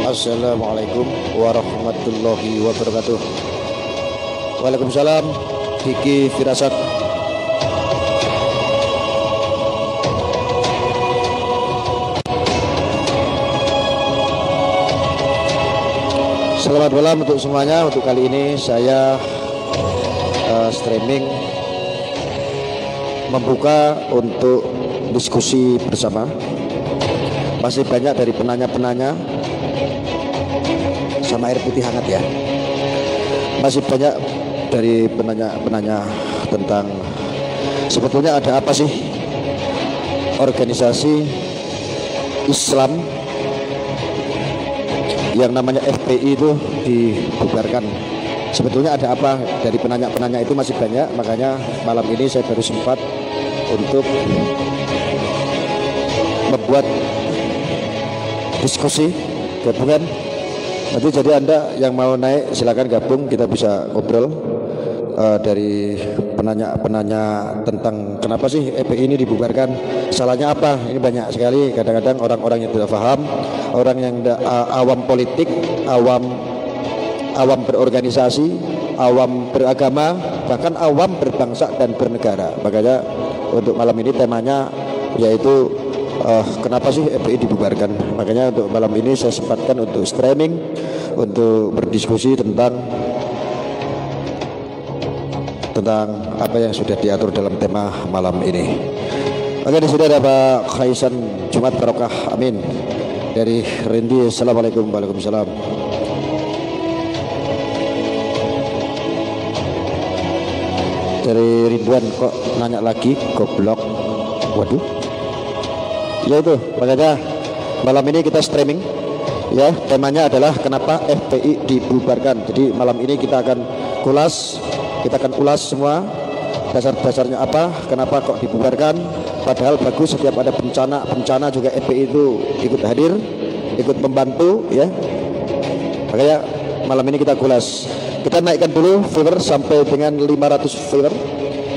Assalamualaikum warahmatullahi wabarakatuh. Waalaikumsalam. Kiki Firasat. Selamat malam untuk semuanya. Untuk kali ini saya streaming membuka untuk diskusi bersama. Masih banyak dari penanya-penanya sama air putih hangat ya. Masih banyak dari penanya-penanya tentang sebetulnya ada apa sih organisasi Islam yang namanya FPI itu dibubarkan. Sebetulnya ada apa dari penanya-penanya itu masih banyak. Makanya malam ini saya baru sempat untuk membuat diskusi gabungan. Nanti jadi Anda yang mau naik silakan gabung, kita bisa ngobrol dari penanya-penanya tentang kenapa sih FPI ini dibubarkan, salahnya apa. Ini banyak sekali, kadang-kadang orang-orang yang tidak paham, orang yang awam politik, awam berorganisasi, awam beragama, bahkan awam berbangsa dan bernegara. Makanya untuk malam ini temanya yaitu kenapa sih FPI dibubarkan. Makanya untuk malam ini saya sempatkan untuk streaming, untuk berdiskusi tentang apa yang sudah diatur dalam tema malam ini. Oke, di sini ada Pak Khaisan Jumat Barokah, amin. Dari Rindi, assalamualaikum. Waalaikumsalam. Dari Ridwan, kok nanya lagi goblok. Waduh. Ya itu, makanya malam ini kita streaming ya, temanya adalah kenapa FPI dibubarkan. Jadi malam ini kita akan ulas semua dasar-dasarnya apa, kenapa kok dibubarkan. Padahal bagus setiap ada bencana juga FPI itu ikut hadir, ikut membantu ya. Makanya malam ini kita kulas. Kita naikkan dulu viewer sampai dengan 500 viewer.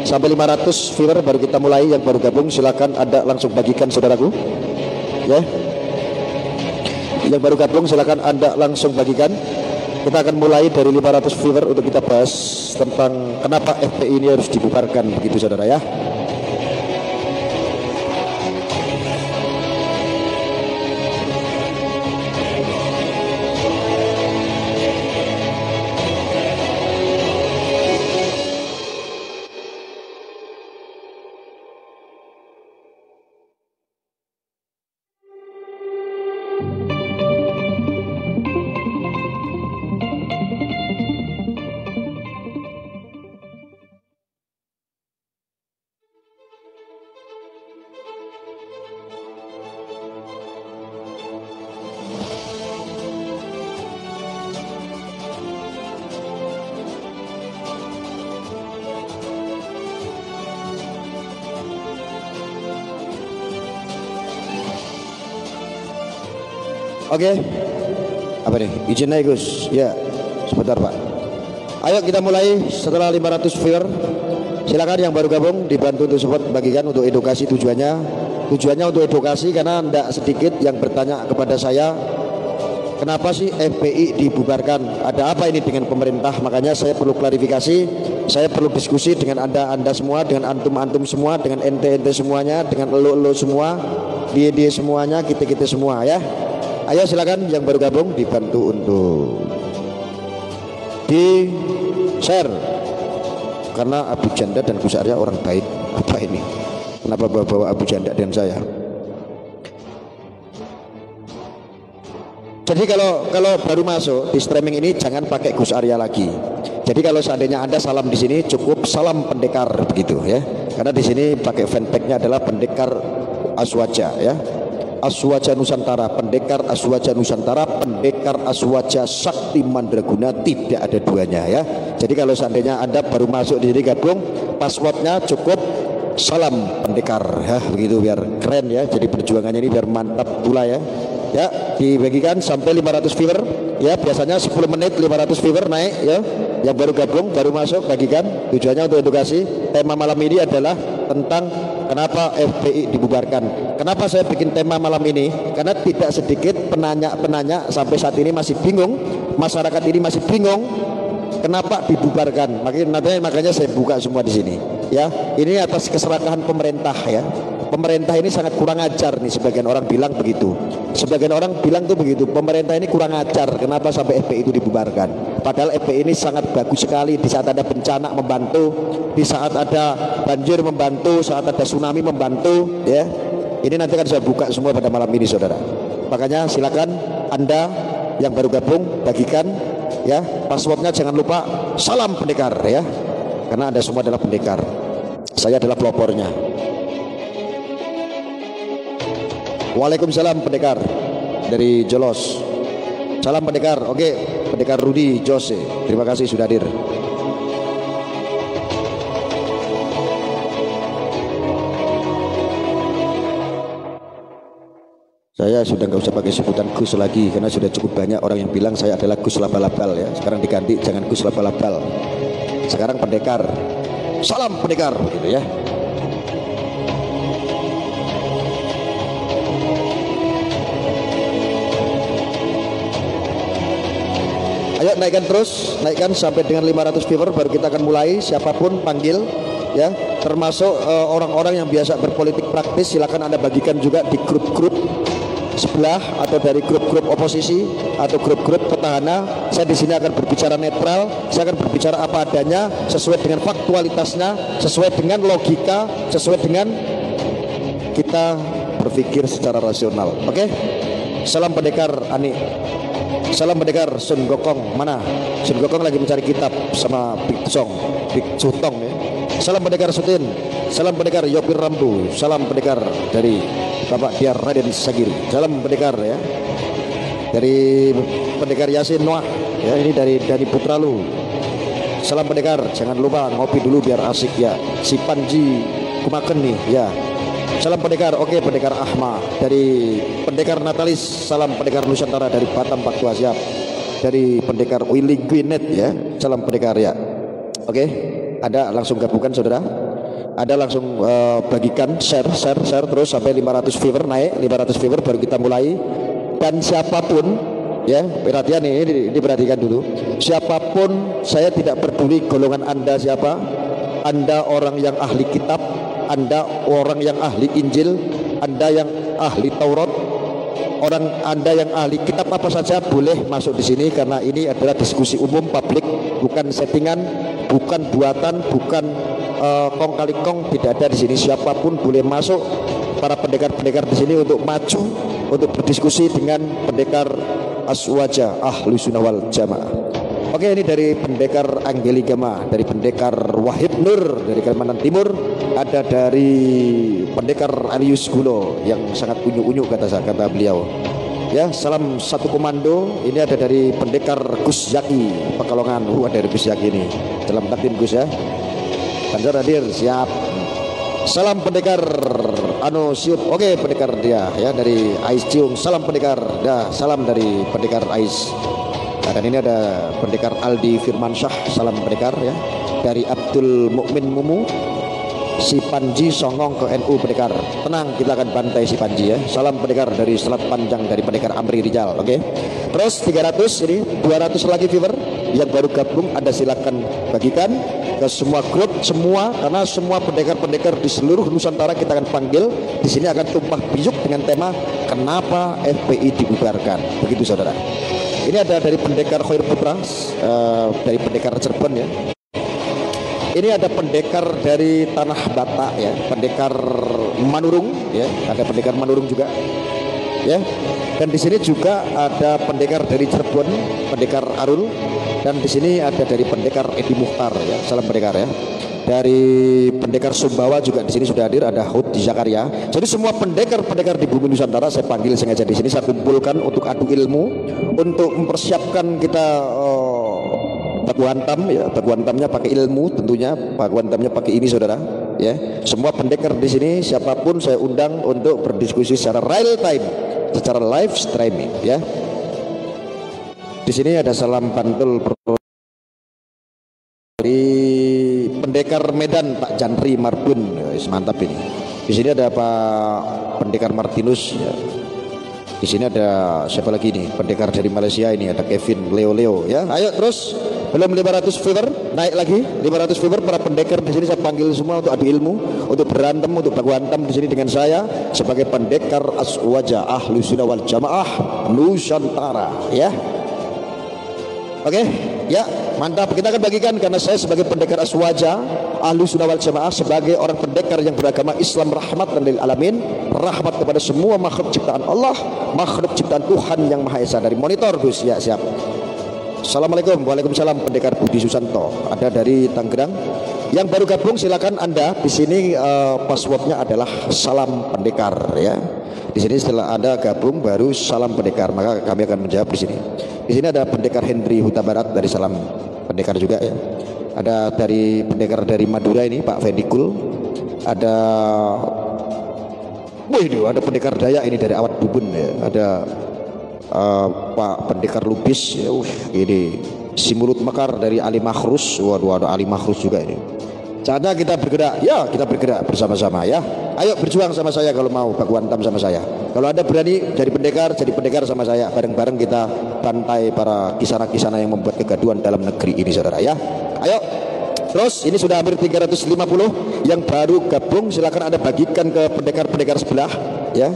Sampai 500 viewer baru kita mulai. Yang baru gabung silakan Anda langsung bagikan saudaraku ya. Yang baru gabung silakan Anda langsung bagikan. Kita akan mulai dari 500 viewer untuk kita bahas tentang kenapa FPI ini harus dibubarkan, begitu saudara ya. Oke, apa nih? Izin naik Gus. Ya, sebentar Pak. Ayo kita mulai setelah 500 viewer. Silakan yang baru gabung dibantu untuk support, bagikan untuk edukasi tujuannya. Tujuannya untuk edukasi karena tidak sedikit yang bertanya kepada saya, kenapa sih FPI dibubarkan? Ada apa ini dengan pemerintah? Makanya saya perlu klarifikasi, saya perlu diskusi dengan Anda semua, dengan antum semua, dengan ente semuanya, dengan elo semua, dia semuanya, kita semua ya. Ayo silakan yang baru gabung dibantu untuk di share. Karena Abu Janda dan Gus Arya orang baik. Apa ini? Kenapa bawa Abu Janda dan saya? Jadi kalau baru masuk di streaming ini jangan pakai Gus Arya lagi. Jadi kalau seandainya Anda salam di sini cukup salam pendekar begitu ya. Karena di sini pakai fanpage-nya adalah pendekar Aswaja ya. Aswaja Nusantara, pendekar Aswaja Nusantara, pendekar Aswaja Sakti Mandraguna, tidak ada duanya ya. Jadi kalau seandainya Anda baru masuk di sini gabung, passwordnya cukup salam pendekar ya, begitu biar keren ya. Jadi perjuangannya ini biar mantap pula ya. Ya, dibagikan sampai 500 viewer ya, biasanya 10 menit 500 viewer naik ya. Yang baru gabung, baru masuk bagikan. Tujuannya untuk edukasi. Tema malam ini adalah tentang kenapa FPI dibubarkan. Kenapa saya bikin tema malam ini? Karena tidak sedikit penanya-penanya sampai saat ini masih bingung, masyarakat ini masih bingung kenapa dibubarkan. Makanya saya buka semua di sini. Ya, ini atas keserakahan pemerintah ya. Pemerintah ini sangat kurang ajar nih, sebagian orang bilang begitu. Sebagian orang bilang tuh begitu, pemerintah ini kurang ajar, kenapa sampai FPI itu dibubarkan. Padahal FPI ini sangat bagus sekali, di saat ada bencana membantu, di saat ada banjir membantu, saat ada tsunami membantu ya. Ini nanti akan saya buka semua pada malam ini saudara. Makanya silakan Anda yang baru gabung bagikan ya, passwordnya jangan lupa salam pendekar ya. Karena Anda semua adalah pendekar. Saya adalah pelopornya. Waalaikumsalam pendekar dari Jolos. Salam pendekar. Oke, pendekar Rudi Jose. Terima kasih sudah hadir. Saya sudah nggak usah pakai sebutan Gus lagi karena sudah cukup banyak orang yang bilang saya adalah Gus Labal-Labal ya. Sekarang diganti jangan Gus Labal-Labal. Sekarang pendekar. Salam pendekar gitu ya. Ayo naikkan terus, naikkan sampai dengan 500 viewer baru kita akan mulai. Siapapun panggil ya, termasuk orang-orang yang biasa berpolitik praktis, silakan Anda bagikan juga di grup-grup sebelah atau dari grup-grup oposisi atau grup-grup petahana. Saya di sini akan berbicara netral, saya akan berbicara apa adanya, sesuai dengan faktualitasnya, sesuai dengan logika, sesuai dengan kita berpikir secara rasional. Oke? Salam pendekar Ani. Salam pendekar Sun Gokong. Mana? Sun Gokong lagi mencari kitab sama Big Cutong ya. Salam pendekar Sutin. Salam pendekar Yopir Rambu. Salam pendekar dari Bapak Diar Raden Sagiri. Salam pendekar ya. Dari pendekar Yasin Noah ya, ini dari Dani Putralu. Salam pendekar, jangan lupa ngopi dulu biar asik ya. Si Panji Kumaken nih ya. Salam pendekar, oke pendekar Ahmad dari pendekar Natalis. Salam pendekar Nusantara dari Batam Pak Tua siap. Dari pendekar Willy Gwinet ya. Salam pendekar ya. Oke, ada langsung gabungkan saudara. Ada langsung bagikan share terus sampai 500 viewer naik 500 viewer baru kita mulai. Dan siapapun ya, perhatian ini diperhatikan dulu. Siapapun, saya tidak peduli golongan Anda siapa. Anda orang yang ahli kitab, Anda orang yang ahli Injil, Anda yang ahli Taurat, Anda yang ahli kitab apa saja boleh masuk di sini karena ini adalah diskusi umum publik, bukan settingan, bukan buatan, bukan kong kali kong, tidak ada di sini. Siapapun boleh masuk. Para pendekar-pendekar di sini untuk maju, untuk berdiskusi dengan pendekar Aswaja Ahlu Sunnah wal Jamaah. Oke, ini dari pendekar Anggeli Gama, dari pendekar Wahid Nur dari Kalimantan Timur, ada dari pendekar Alius Gulo yang sangat unyu-unyu kata beliau. Ya, salam satu komando. Ini ada dari pendekar Gus Yaki Pekalongan. Ada dari Gus Yaki ini. Dalam takdim Gus ya. Banjar hadir, siap. Salam pendekar Ano Siup. Oke, pendekar dia ya dari Ais Ciung. Salam pendekar. Salam dari pendekar Ais. Nah, dan ini ada pendekar Aldi Firmansyah. Salam pendekar ya. Dari Abdul Mukmin Mumu. Si Panji songong ke NU pendekar. Tenang, kita akan bantai si Panji ya. Salam pendekar dari Selat Panjang dari pendekar Amri Rijal. Oke. Terus 300 ini 200 lagi viewer yang baru gabung. Anda silakan bagikan ke semua grup semua, karena semua pendekar-pendekar di seluruh Nusantara kita akan panggil. Di sini akan tumpah biuk dengan tema kenapa FPI dibubarkan. Begitu saudara. Ini ada dari pendekar Khair Putra, dari pendekar Cirebon ya. Ini ada pendekar dari Tanah Batak ya, pendekar Manurung ya, ada pendekar Manurung juga ya. Dan di sini juga ada pendekar dari Cirebon, pendekar Arul, dan di sini ada dari pendekar Edi Mukhtar ya. Salam pendekar ya. Dari pendekar Sumbawa juga di sini sudah hadir, ada Hud di Zakaria. Jadi semua pendekar-pendekar di bumi Nusantara saya panggil sengaja di sini, saya kumpulkan untuk adu ilmu, untuk mempersiapkan kita baku hantam ya. Baku hantamnya pakai ilmu tentunya, baku hantamnya pakai ini saudara ya. Semua pendekar di sini siapapun saya undang untuk berdiskusi secara real time, secara live streaming ya. Di sini ada salam pantul dari pendekar Medan Pak Janri Marbun. Mantap ini. Di sini ada Pak Pendekar Martinus ya. Di sini ada siapa lagi nih? Pendekar dari Malaysia ini ada Kevin Leo ya. Ayo terus. Belum 500 viewer, naik lagi 500 viewer. Para pendekar di sini saya panggil semua untuk adu ilmu, untuk berantem, untuk baku hantam di sini dengan saya sebagai pendekar Aswaja Ahlus Sunnah wal Jamaah Nusantara ya. Oke, ya mantap. Kita akan bagikan karena saya sebagai pendekar Aswaja Ahlus Sunnah wal Jamaah, sebagai orang pendekar yang beragama Islam rahmatan lil alamin, rahmat kepada semua makhluk ciptaan Allah, makhluk ciptaan Tuhan yang Maha Esa. Dari monitor Gus ya, siap. Assalamualaikum. Waalaikumsalam. Pendekar Budi Susanto ada dari Tangerang. Yang baru gabung silakan Anda. Di sini passwordnya adalah salam pendekar ya. Di sini setelah Anda gabung baru salam pendekar, maka kami akan menjawab di sini. Di sini ada pendekar Henry Huta Barat dari salam pendekar juga ya. Ada dari pendekar dari Madura ini Pak Vendikul. Ada ada pendekar Dayak ini dari Awat Bubun ya. Ada Pak Pendekar Lubis ya, ini si mulut mekar dari Ali Makhrus. Waduh Ali Makhrus juga ini. Saatnya kita bergerak ya, kita bergerak bersama-sama ya. Ayo berjuang sama saya kalau mau baku hantam sama saya. Kalau Anda berani jadi pendekar sama saya. Bareng-bareng kita bantai para kisana-kisana yang membuat kegaduhan dalam negeri ini saudara ya. Ayo. Terus ini sudah hampir 350 yang baru gabung, silakan Anda bagikan ke pendekar-pendekar sebelah ya.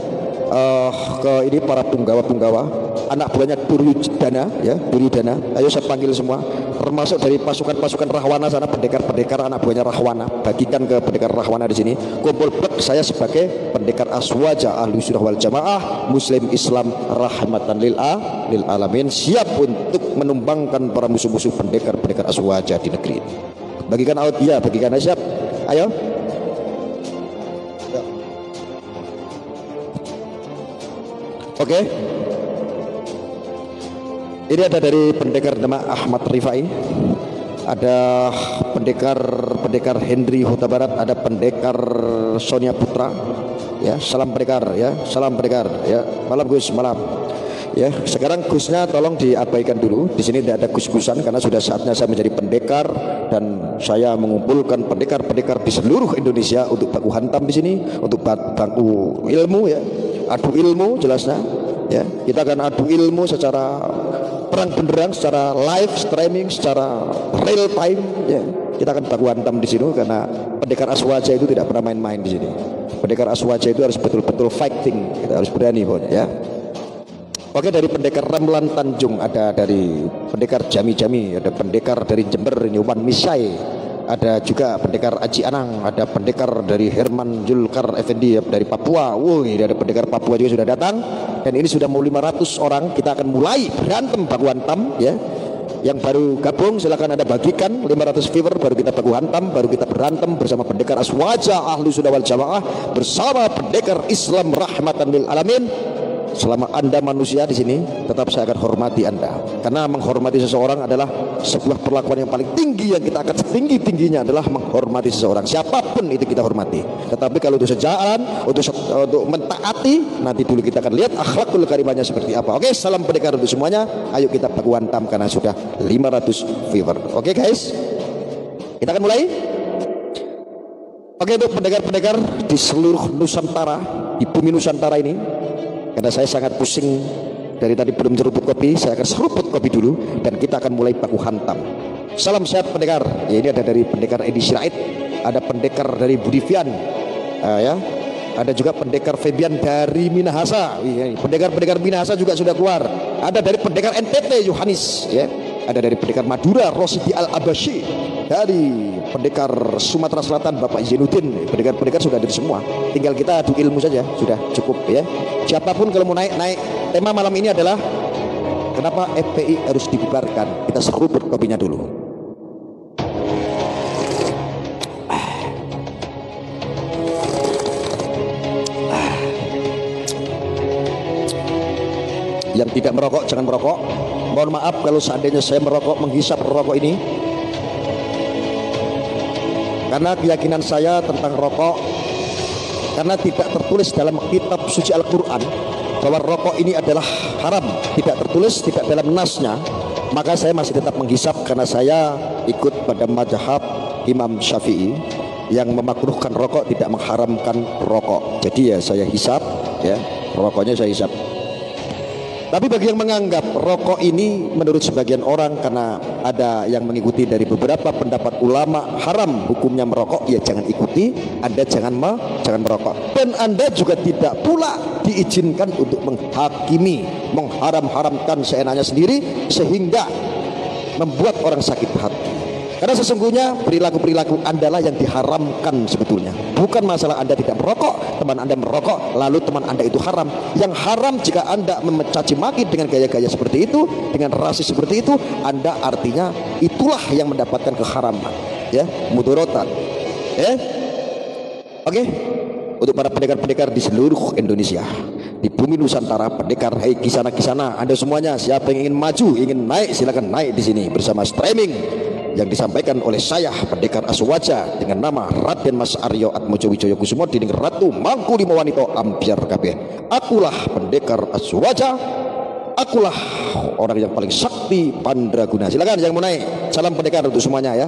Ke ini para punggawa-punggawa, anak buahnya Duryudana ya, Duryudana. Ayo saya panggil semua, termasuk dari pasukan-pasukan Rahwana sana, pendekar-pendekar anak buahnya Rahwana. Bagikan ke pendekar Rahwana di sini. Kumpul blek saya sebagai pendekar Aswaja Ahlus Sunnah wal Jamaah Muslim Islam rahmatan lil alamin, siap untuk menumbangkan para musuh-musuh pendekar-pendekar Aswaja di negeri ini. Bagikan out ya, bagikan siap. Ayo. Oke. Ini ada dari pendekar nama Ahmad Rifai, ada pendekar Henry Huta Barat, ada pendekar Sonia Putra ya. Salam pendekar ya, salam pendekar ya. Malam Gus, malam ya. Sekarang Gusnya tolong diabaikan dulu. Di sini tidak ada gus-gusan karena sudah saatnya saya menjadi pendekar dan saya mengumpulkan pendekar-pendekar di seluruh Indonesia untuk baku hantam di sini, untuk baku ilmu ya. Adu ilmu jelasnya ya. Kita akan adu ilmu secara perang benderang, secara live streaming, secara real time ya. Kita akan baku hantam di sini karena pendekar Aswaja itu tidak pernah main-main di sini. Pendekar Aswaja itu harus betul-betul fighting, kita harus berani pokoknya ya. Oke, dari pendekar Ramlan Tanjung, ada dari pendekar Jami, ada pendekar dari Jember ini Wan Misai. Ada juga pendekar Aji Anang, ada pendekar dari Herman Julkar Effendi dari Papua. Ada pendekar Papua juga sudah datang. Dan ini sudah mau 500 orang. Kita akan mulai berantem baku hantam ya. Yang baru gabung silakan Anda bagikan 500 viewer, baru kita baku hantam, baru kita berantem bersama pendekar Aswaja Ahlus Sunnah wal Jamaah, bersama pendekar Islam rahmatan lil alamin. Selama Anda manusia di sini, tetap saya akan hormati Anda. Karena menghormati seseorang adalah sebuah perlakuan yang paling tinggi, yang kita akan setinggi-tingginya adalah menghormati seseorang. Siapapun itu kita hormati. Tetapi kalau itu sejalan, untuk mentaati, nanti dulu kita akan lihat akhlakul karimahnya seperti apa. Oke, salam pendekar untuk semuanya. Ayo kita baku hantam karena sudah 500 viewer. Oke guys, kita akan mulai. Oke, untuk pendekar-pendekar di seluruh Nusantara, di bumi Nusantara ini, karena saya sangat pusing dari tadi belum seruput kopi, saya akan seruput kopi dulu dan kita akan mulai baku hantam. Salam sehat pendekar. Ya, ini ada dari pendekar Edi Sirait, ada pendekar dari Budivian, ya, ada juga pendekar Febian dari Minahasa. Pendekar-pendekar Minahasa juga sudah keluar. Ada dari pendekar NTT Yohanis, ya. Ada dari pendekar Madura Rosidi Al Abashi, dari pendekar Sumatera Selatan Bapak Zainuddin. Pendekar-pendekar sudah dari semua. Tinggal kita adu ilmu saja, sudah cukup ya. Siapapun kalau mau naik. Tema malam ini adalah kenapa FPI harus dibubarkan. Kita seruput kopinya dulu. Yang tidak merokok jangan merokok. Mohon maaf kalau seandainya saya merokok, menghisap rokok ini, karena keyakinan saya tentang rokok, karena tidak tertulis dalam kitab suci Al-Quran bahwa rokok ini adalah haram, tidak tertulis, tidak dalam nasnya, maka saya masih tetap menghisap karena saya ikut pada mazhab Imam Syafi'i. yang memakruhkan rokok tidak mengharamkan rokok. Jadi ya saya hisap, ya rokoknya saya hisap. Tapi bagi yang menganggap rokok ini menurut sebagian orang karena ada yang mengikuti dari beberapa pendapat ulama haram hukumnya merokok, ya jangan ikuti, Anda jangan merokok. Dan Anda juga tidak pula diizinkan untuk menghakimi, mengharam-haramkan seenaknya sendiri sehingga membuat orang sakit hati. Karena sesungguhnya perilaku-perilaku Anda lah yang diharamkan sebetulnya. Bukan masalah Anda tidak merokok, teman Anda merokok, lalu teman Anda itu haram. Yang haram jika Anda mencaci maki dengan gaya-gaya seperti itu, dengan rasis seperti itu, Anda artinya itulah yang mendapatkan keharaman, ya, mudorotan. Oke. Untuk para pendekar-pendekar di seluruh Indonesia, di bumi Nusantara, pendekar, hai kisana-kisana, Anda semuanya siapa yang ingin maju, ingin naik, silakan naik di sini bersama streaming yang disampaikan oleh saya pendekar Aswaja dengan nama Raden Mas Aryo Atmojo Wijoyo Kusumo Dining Ratu Mangku Limo Wanito Ambiar kabeh. Akulah pendekar Aswaja, akulah orang yang paling sakti Pandraguna. Silakan yang mau naik. Salam pendekar untuk semuanya ya.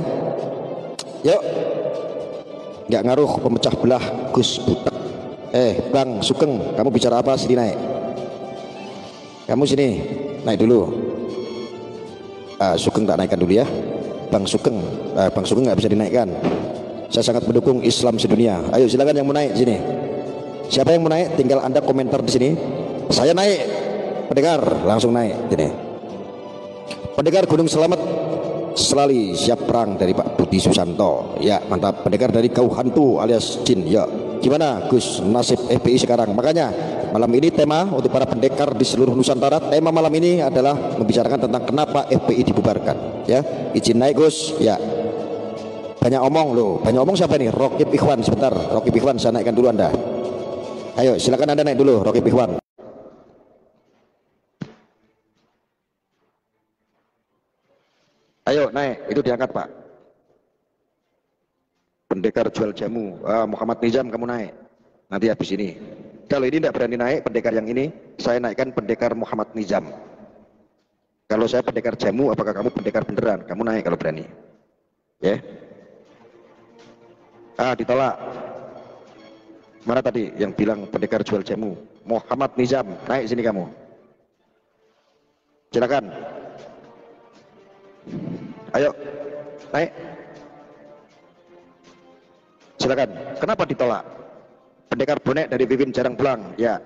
Yuk. Nggak ngaruh pemecah belah Gus Butak. Bang Sugeng, kamu bicara apa? Sini naik. Kamu sini naik dulu. Sugeng tak naikkan dulu ya. Bang Sugeng nggak bisa dinaikkan. Saya sangat mendukung Islam sedunia. Ayo silakan yang mau naik sini. Siapa yang mau naik? Tinggal Anda komentar di sini. Saya naik. Pendekar langsung naik sini. Pendekar Gunung Selamet Selali siap perang dari Pak Budi Susanto. Ya mantap. Pendekar dari Kau Hantu alias Jin. Ya gimana Gus nasib FPI sekarang? Makanya malam ini tema untuk para pendekar di seluruh Nusantara, tema malam ini adalah membicarakan tentang kenapa FPI dibubarkan. Ya, izin naik Gus. Ya, banyak omong loh. Banyak omong siapa nih? Rokib Ikhwan sebentar. Rokib Ikhwan saya naikkan dulu Anda. Ayo silakan Anda naik dulu Rokib Ikhwan. Ayo naik, itu diangkat Pak. Pendekar jual jamu, Muhammad Nizam kamu naik. Nanti habis ini. Kalau ini tidak berani naik pendekar yang ini, saya naikkan pendekar Muhammad Nizam. Kalau saya pendekar jamu, apakah kamu pendekar beneran? Kamu naik kalau berani. Ya. Ditolak. Mana tadi yang bilang pendekar jual jamu? Muhammad Nizam, naik sini kamu. Silakan. Ayo, naik. Silakan. Kenapa ditolak? Pendekar bonek dari Pipin jarang pulang. Ya.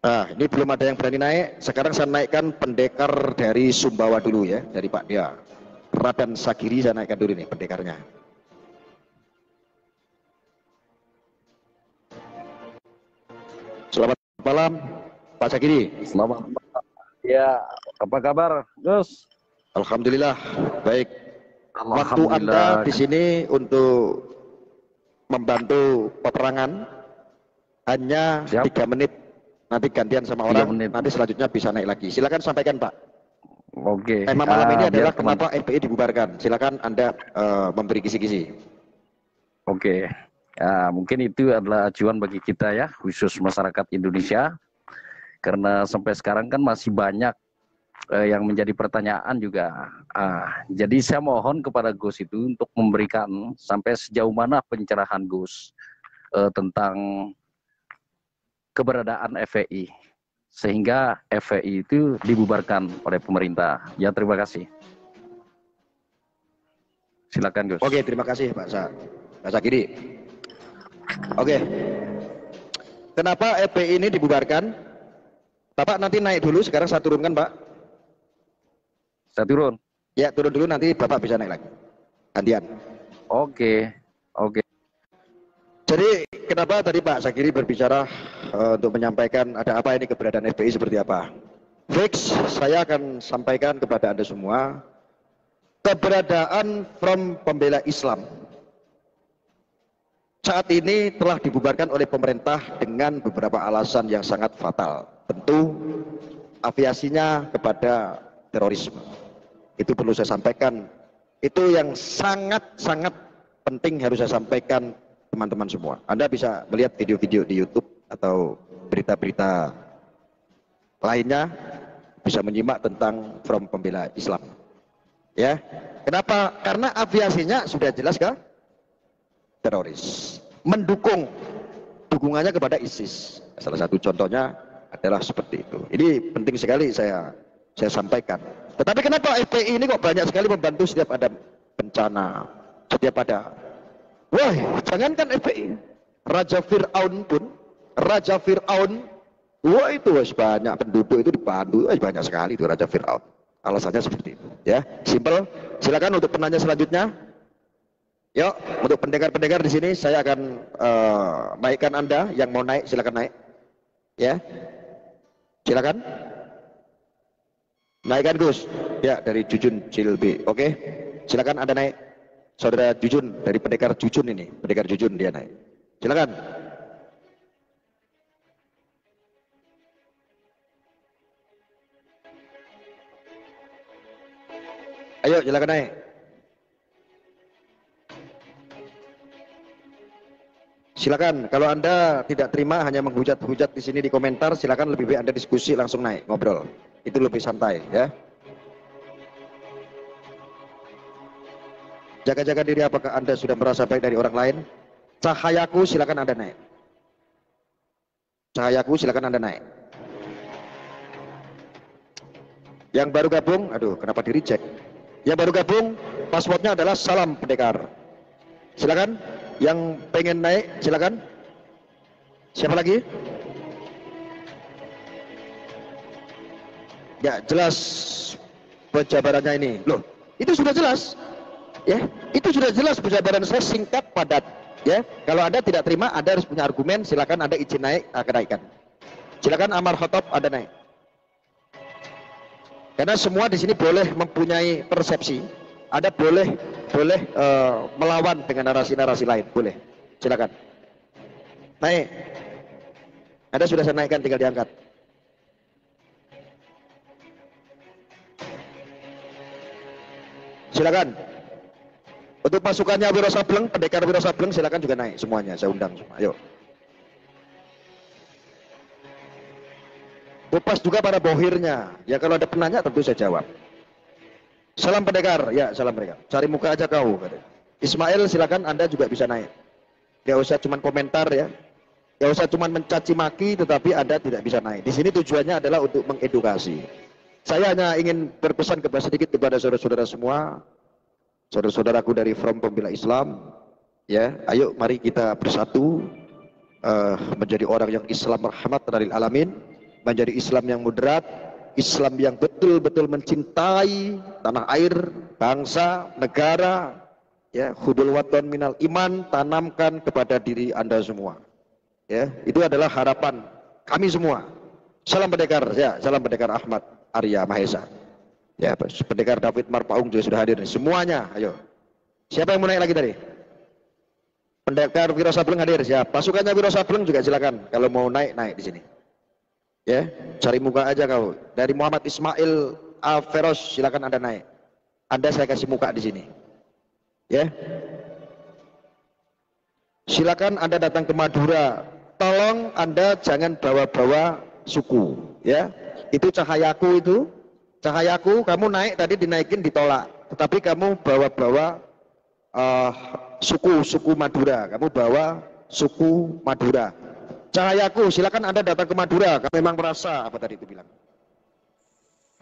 Ini belum ada yang berani naik. Sekarang saya naikkan pendekar dari Sumbawa dulu ya, dari Pak Dia. Raden Sagiri saya naikkan dulu nih pendekarnya. Selamat malam Pak Sagiri. Selamat malam. Ya, apa kabar, Gus? Alhamdulillah baik. Waktu Anda di sini untuk membantu peperangan hanya 3 menit. Nanti gantian sama orang. Nanti selanjutnya bisa naik lagi. Silakan sampaikan Pak. Oke. Tema malam ini adalah kenapa FPI dibubarkan. Silakan Anda memberi kisi-kisi. Oke. Mungkin itu adalah acuan bagi kita ya, khusus masyarakat Indonesia. Karena sampai sekarang kan masih banyak yang menjadi pertanyaan juga. Jadi saya mohon kepada Gus itu untuk memberikan sampai sejauh mana pencerahan Gus tentang keberadaan FPI sehingga FPI itu dibubarkan oleh pemerintah. Ya terima kasih. Silakan Gus. Oke terima kasih Pak Sagiri. Oke. Kenapa FPI ini dibubarkan? Bapak nanti naik dulu. Sekarang saya turunkan Pak. Saya turun. Ya turun dulu nanti Bapak bisa naik lagi. Gantian. Oke. Jadi kenapa tadi Pak Sagiri berbicara untuk menyampaikan ada apa ini keberadaan FPI seperti apa? Fix, saya akan sampaikan kepada Anda semua keberadaan Front Pembela Islam saat ini telah dibubarkan oleh pemerintah dengan beberapa alasan yang sangat fatal. Tentu aviasinya kepada terorisme. Itu perlu saya sampaikan. Itu yang sangat-sangat penting harus saya sampaikan teman-teman semua. Anda bisa melihat video-video di YouTube atau berita-berita lainnya, bisa menyimak tentang Front Pembela Islam. Ya, kenapa? Karena aviasinya sudah jelas kah? teroris, mendukung dukungannya kepada ISIS. Salah satu contohnya adalah seperti itu. Ini penting sekali saya sampaikan. Tetapi kenapa FPI ini kok banyak sekali membantu setiap ada bencana, setiap ada, wah, jangankan FPI, Raja Fir'aun, wah itu banyak penduduk itu dibantu, banyak sekali itu Raja Fir'aun. Alasannya seperti itu, ya, simple. Silakan untuk penanya selanjutnya. Yuk, untuk pendengar-pendengar di sini saya akan naikkan Anda yang mau naik, silakan naik. Ya. Silakan. Naikkan Gus. Ya, dari Jujun Cilbi. Oke. Silakan Anda naik. Saudara Jujun dari pendekar Jujun ini, pendekar Jujun dia naik. Silakan. Ayo, silakan naik. Silakan, kalau Anda tidak terima hanya menghujat-hujat di sini di komentar, silakan lebih baik Anda diskusi langsung naik, ngobrol. Itu lebih santai, ya. Jaga-jaga diri, apakah Anda sudah merasa baik dari orang lain? Cahayaku, silakan Anda naik. Cahayaku, silakan Anda naik. Yang baru gabung, aduh, kenapa di reject? Yang baru gabung, passwordnya adalah salam pendekar. Silakan. Yang pengen naik, silakan. Siapa lagi? Ya, jelas penjabarannya ini. Loh, itu sudah jelas. Ya, itu sudah jelas penjabaran saya singkat padat. Ya, kalau Anda tidak terima, Anda harus punya argumen. Silakan Anda izin naik, kenaikan. Silakan Amar Khotob, Anda naik. Karena semua di sini boleh mempunyai persepsi. Ada boleh melawan dengan narasi-narasi lain, boleh. Silakan. Naik. Anda sudah saya naikkan, tinggal diangkat. Silakan. Untuk pasukannya Wiro Sableng, pendekar Wiro Sableng, silakan juga naik semuanya. Saya undang semua. Ayo. Lepas juga para bohirnya. Ya kalau ada penanya tentu saya jawab. Salam pendekar, ya salam pendekar. Cari muka aja kau. Ismail silakan Anda juga bisa naik. Gak usah cuman komentar ya. Gak usah cuman mencaci maki, tetapi Anda tidak bisa naik. Di sini tujuannya adalah untuk mengedukasi. Saya hanya ingin berpesan sedikit kepada saudara-saudara semua, saudara-saudaraku dari Front Pembela Islam. Ya, ayo mari kita bersatu menjadi orang yang Islam rahmat lil alamin, menjadi Islam yang moderat. Islam yang betul-betul mencintai tanah air, bangsa, negara, ya, hubul waton minal iman, tanamkan kepada diri Anda semua. Ya, itu adalah harapan kami semua. Salam pendekar, ya, salam pendekar Ahmad Arya Mahesa. Ya, pendekar David Marpaung juga sudah hadir. Semuanya, ayo. Siapa yang mau naik lagi tadi? Pendekar Wiro Sableng hadir, siap. Pasukannya Wiro Sableng juga silakan. Kalau mau naik di sini. Ya, cari muka aja kau. Dari Muhammad Ismail Alferos, silakan Anda naik. Anda saya kasih muka di sini. Ya. Silakan Anda datang ke Madura. Tolong Anda jangan bawa-bawa suku, ya. Itu Cahayaku itu. Cahayaku kamu naik tadi dinaikin ditolak. Tetapi kamu bawa-bawa suku Madura. Kamu bawa suku Madura. Cahayaku, silakan Anda datang ke Madura. Kamu memang merasa apa tadi itu bilang.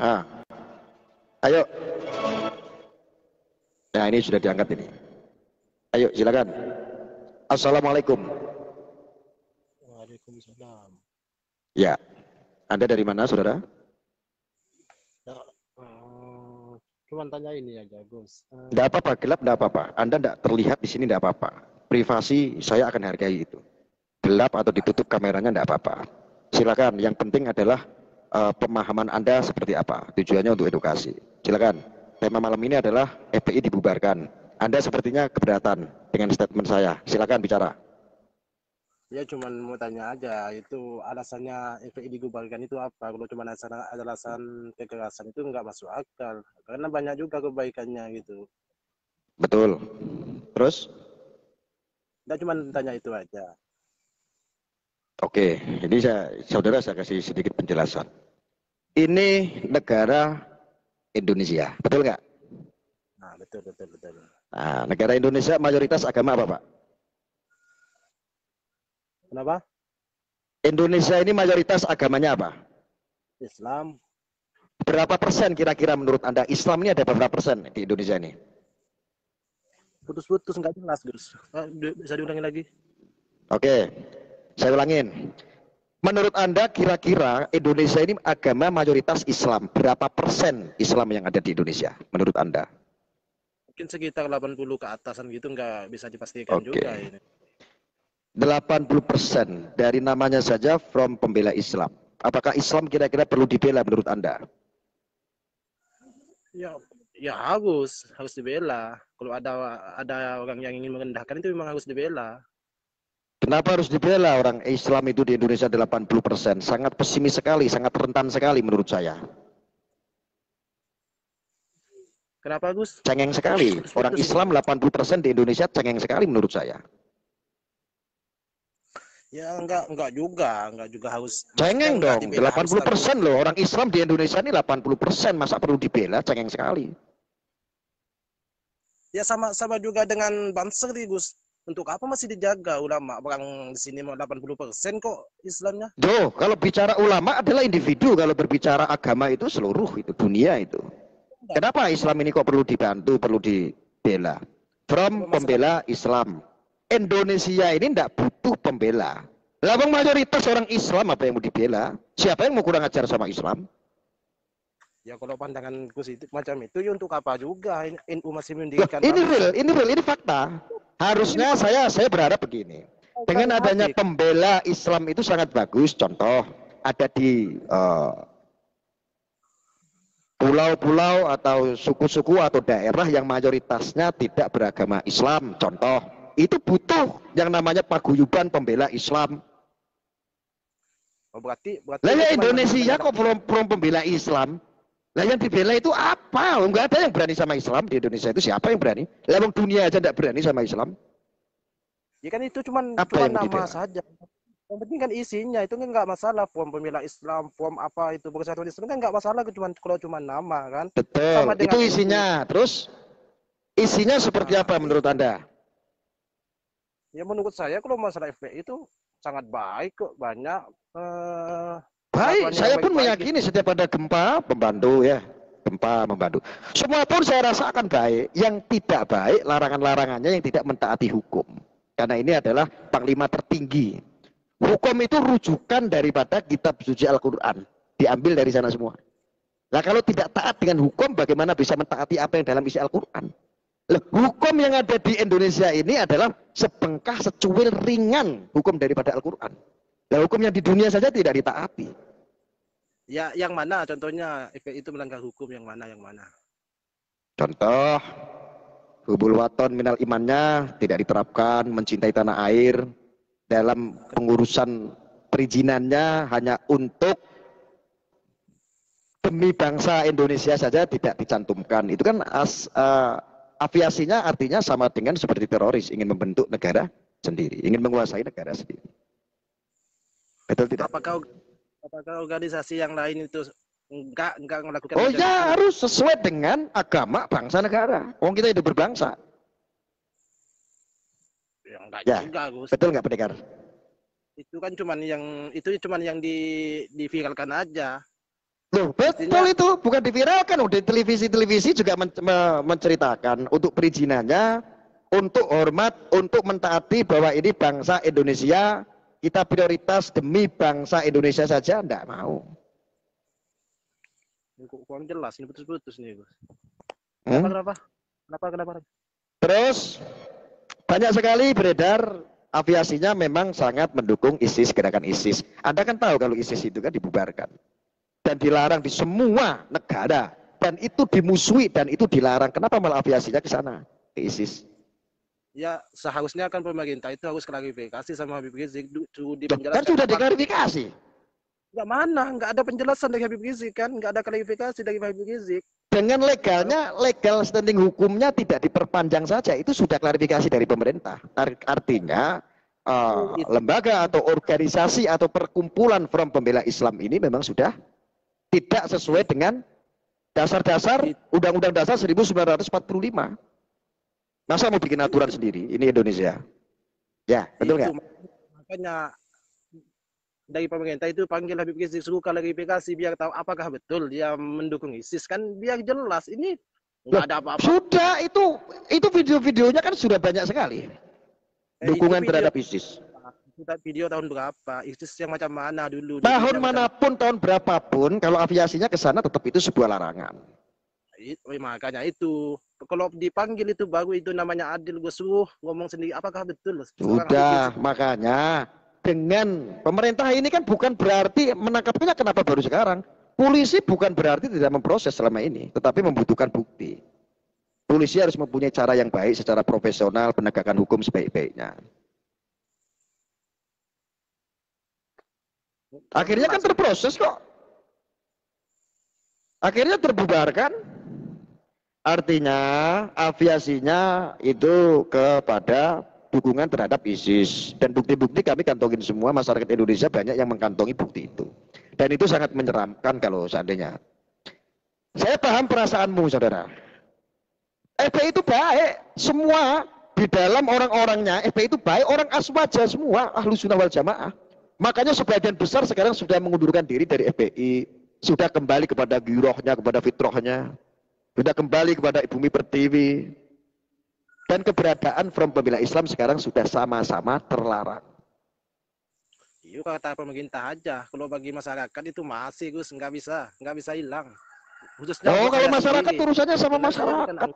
Nah, ayo. Nah, ini sudah diangkat ini. Ayo, silakan. Assalamualaikum. Waalaikumsalam. Ya, Anda dari mana, saudara? Ya, cuman tanya ini aja, Gus. Tidak apa-apa, gelap tidak apa-apa. Anda tidak terlihat di sini tidak apa-apa. Privasi saya akan hargai itu. Gelap atau ditutup kameranya tidak apa-apa. Silakan. Yang penting adalah pemahaman Anda seperti apa. Tujuannya untuk edukasi. Silakan. Tema malam ini adalah FPI dibubarkan. Anda sepertinya keberatan dengan statement saya. Silakan bicara. Ya cuman mau tanya aja, itu alasannya FPI dibubarkan itu apa? Kalau cuma alasan kekerasan itu nggak masuk akal. Karena banyak juga kebaikannya gitu. Betul. Terus? Nggak cuma tanya itu aja. Oke, ini saudara saya kasih sedikit penjelasan. Ini negara Indonesia, betul nggak? Nah, betul. Nah, negara Indonesia mayoritas agama apa, Pak? Kenapa? Indonesia ini mayoritas agamanya apa? Islam. Berapa persen kira-kira menurut Anda Islam ini ada berapa persen di Indonesia ini? Putus-putus nggak jelas, Gus. Bisa diulangi lagi? Oke, saya ulangin. Menurut Anda kira-kira Indonesia ini agama mayoritas Islam. Berapa persen Islam yang ada di Indonesia menurut Anda? Mungkin sekitar 80 ke atasan gitu, nggak bisa dipastikan juga ini. 80% dari namanya saja from pembela Islam. Apakah Islam kira-kira perlu dibela menurut Anda? Ya harus dibela. Kalau ada orang yang ingin merendahkan itu memang harus dibela. Kenapa harus dibela orang Islam itu di Indonesia 80%? Sangat pesimis sekali, sangat rentan sekali menurut saya. Kenapa, Gus? Cengeng sekali. Orang Islam 80% di Indonesia cengeng sekali menurut saya. Ya enggak juga harus. Cengeng dong, 80% harus loh. Orang Islam di Indonesia ini 80%, masa perlu dibela? Cengeng sekali. Ya sama juga dengan Banser nih, Gus. Untuk apa masih dijaga ulama? Orang di sini mau 80% kok Islamnya. Duh, kalau bicara ulama adalah individu, kalau berbicara agama itu seluruh itu dunia itu. Kenapa Islam ini kok perlu dibantu, perlu dibela? From pembela Islam. Indonesia ini tidak butuh pembela. Lah mayoritas orang Islam apa yang mau dibela? Siapa yang mau kurang ajar sama Islam? Ya kalau pandangan Gus itu macam itu, ya untuk apa juga NU masih mendirikan. Ini fakta. Harusnya saya berharap begini. Dengan adanya pembela Islam itu sangat bagus. Contoh ada di pulau-pulau atau suku-suku atau daerah yang mayoritasnya tidak beragama Islam. Contoh, itu butuh yang namanya paguyuban pembela Islam. Berarti lah ya Indonesia kok belum pembela Islam? Lah yang dibela itu apa? Enggak ada yang berani sama Islam di Indonesia itu. Siapa yang berani? Lah wong dunia aja enggak berani sama Islam. Ya kan itu cuma nama saja. Yang penting kan isinya itu kan enggak masalah. Form pembela Islam, form apa itu Persatuan Islam kan enggak masalah kalau cuma nama kan. Betul. Sama itu isinya. Terus isinya seperti apa menurut Anda? Ya menurut saya kalau masalah FPI itu sangat baik kok, banyak baik, saya pun meyakini setiap ada gempa membantu ya. Gempa membantu. Semua pun saya rasa akan baik. Yang tidak baik larangan-larangannya yang tidak mentaati hukum. Karena ini adalah panglima tertinggi. Hukum itu rujukan daripada kitab suci Al-Quran. Diambil dari sana semua. Nah kalau tidak taat dengan hukum, bagaimana bisa mentaati apa yang dalam isi Al-Quran? Hukum yang ada di Indonesia ini adalah sebengkah secuil ringan hukum daripada Al-Quran. Nah, hukum yang di dunia saja tidak ditaati. Ya, yang mana contohnya FPI itu melanggar hukum yang mana? Contoh, hubul waton minal imannya tidak diterapkan, mencintai tanah air dalam pengurusan perizinannya hanya untuk demi bangsa Indonesia saja tidak dicantumkan. Itu kan aviasinya artinya sama dengan seperti teroris, ingin membentuk negara sendiri, ingin menguasai negara sendiri. Betul tidak? Apakah organisasi yang lain itu enggak melakukan? Oh ya, harus sesuai dengan agama bangsa negara. Wong kita hidup berbangsa. Ya, enggak ya juga, Gus. Betul nggak pendekar? Itu kan cuman yang diviralkan aja. Loh, betul itu, bukan diviralkan. Udah televisi juga menceritakan untuk perizinannya, untuk hormat, untuk mentaati bahwa ini bangsa Indonesia. Kita prioritas demi bangsa Indonesia saja, enggak mau. Kurang jelas, ini putus-putus nih, Gus. Kenapa? Terus, banyak sekali beredar aviasinya memang sangat mendukung ISIS, gerakan ISIS. Anda kan tahu kalau ISIS itu kan dibubarkan. Dan dilarang di semua negara. Dan itu dimusuhi, dan itu dilarang. Kenapa malah aviasinya ke sana, ke ISIS? Ya seharusnya kan pemerintah itu harus klarifikasi sama Habib Rizik kan sudah diklarifikasi. Enggak mana, enggak ada penjelasan dari Habib Rizik kan, enggak ada klarifikasi dari Habib Rizik. Dengan legal standing hukumnya tidak diperpanjang saja, itu sudah klarifikasi dari pemerintah. Artinya lembaga atau organisasi atau perkumpulan Front Pembela Islam ini memang sudah tidak sesuai dengan dasar-dasar Undang-Undang Dasar 1945. Masa mau bikin aturan sendiri? Ini Indonesia. Ya, betul nggak? Makanya dari pemerintah itu panggil Habib Rizik, suruh klarifikasi biar tahu apakah betul dia mendukung ISIS, kan biar jelas. Ini nggak Loh, ada apa-apa. sudah itu video-videonya kan sudah banyak sekali. Dukungan terhadap ISIS. Video tahun berapa? ISIS yang macam mana dulu? Tahun manapun, tahun berapapun, kalau aviasinya ke sana tetap itu sebuah larangan. Makanya itu, kalau dipanggil itu baru itu namanya adil. Gue suruh ngomong sendiri, apakah betul? Sudah, makanya dengan pemerintah ini kan bukan berarti menangkapnya kenapa baru sekarang. Polisi bukan berarti tidak memproses selama ini, tetapi membutuhkan bukti. Polisi harus mempunyai cara yang baik secara profesional, penegakan hukum sebaik-baiknya. Akhirnya kan terproses kok. Akhirnya terbubarkan. Artinya aviasinya itu kepada dukungan terhadap ISIS. Dan bukti-bukti kami kantongin semua, masyarakat Indonesia banyak yang mengantongi bukti itu. Dan itu sangat menyeramkan kalau seandainya. Saya paham perasaanmu, saudara. FPI itu baik. Semua di dalam orang-orangnya, FPI itu baik. Orang aswaja semua, Ahlus Sunnah wal Jamaah. Makanya sebagian besar sekarang sudah mengundurkan diri dari FPI, sudah kembali kepada girohnya, kepada fitrahnya, sudah kembali kepada Bumi Pertiwi, dan keberadaan Front Pembela Islam sekarang sudah sama-sama terlarang. Itu kata pemerintah aja. Kalau bagi masyarakat itu masih Gus, nggak bisa hilang. Khususnya kalau masyarakat sendiri, urusannya sama masyarakat.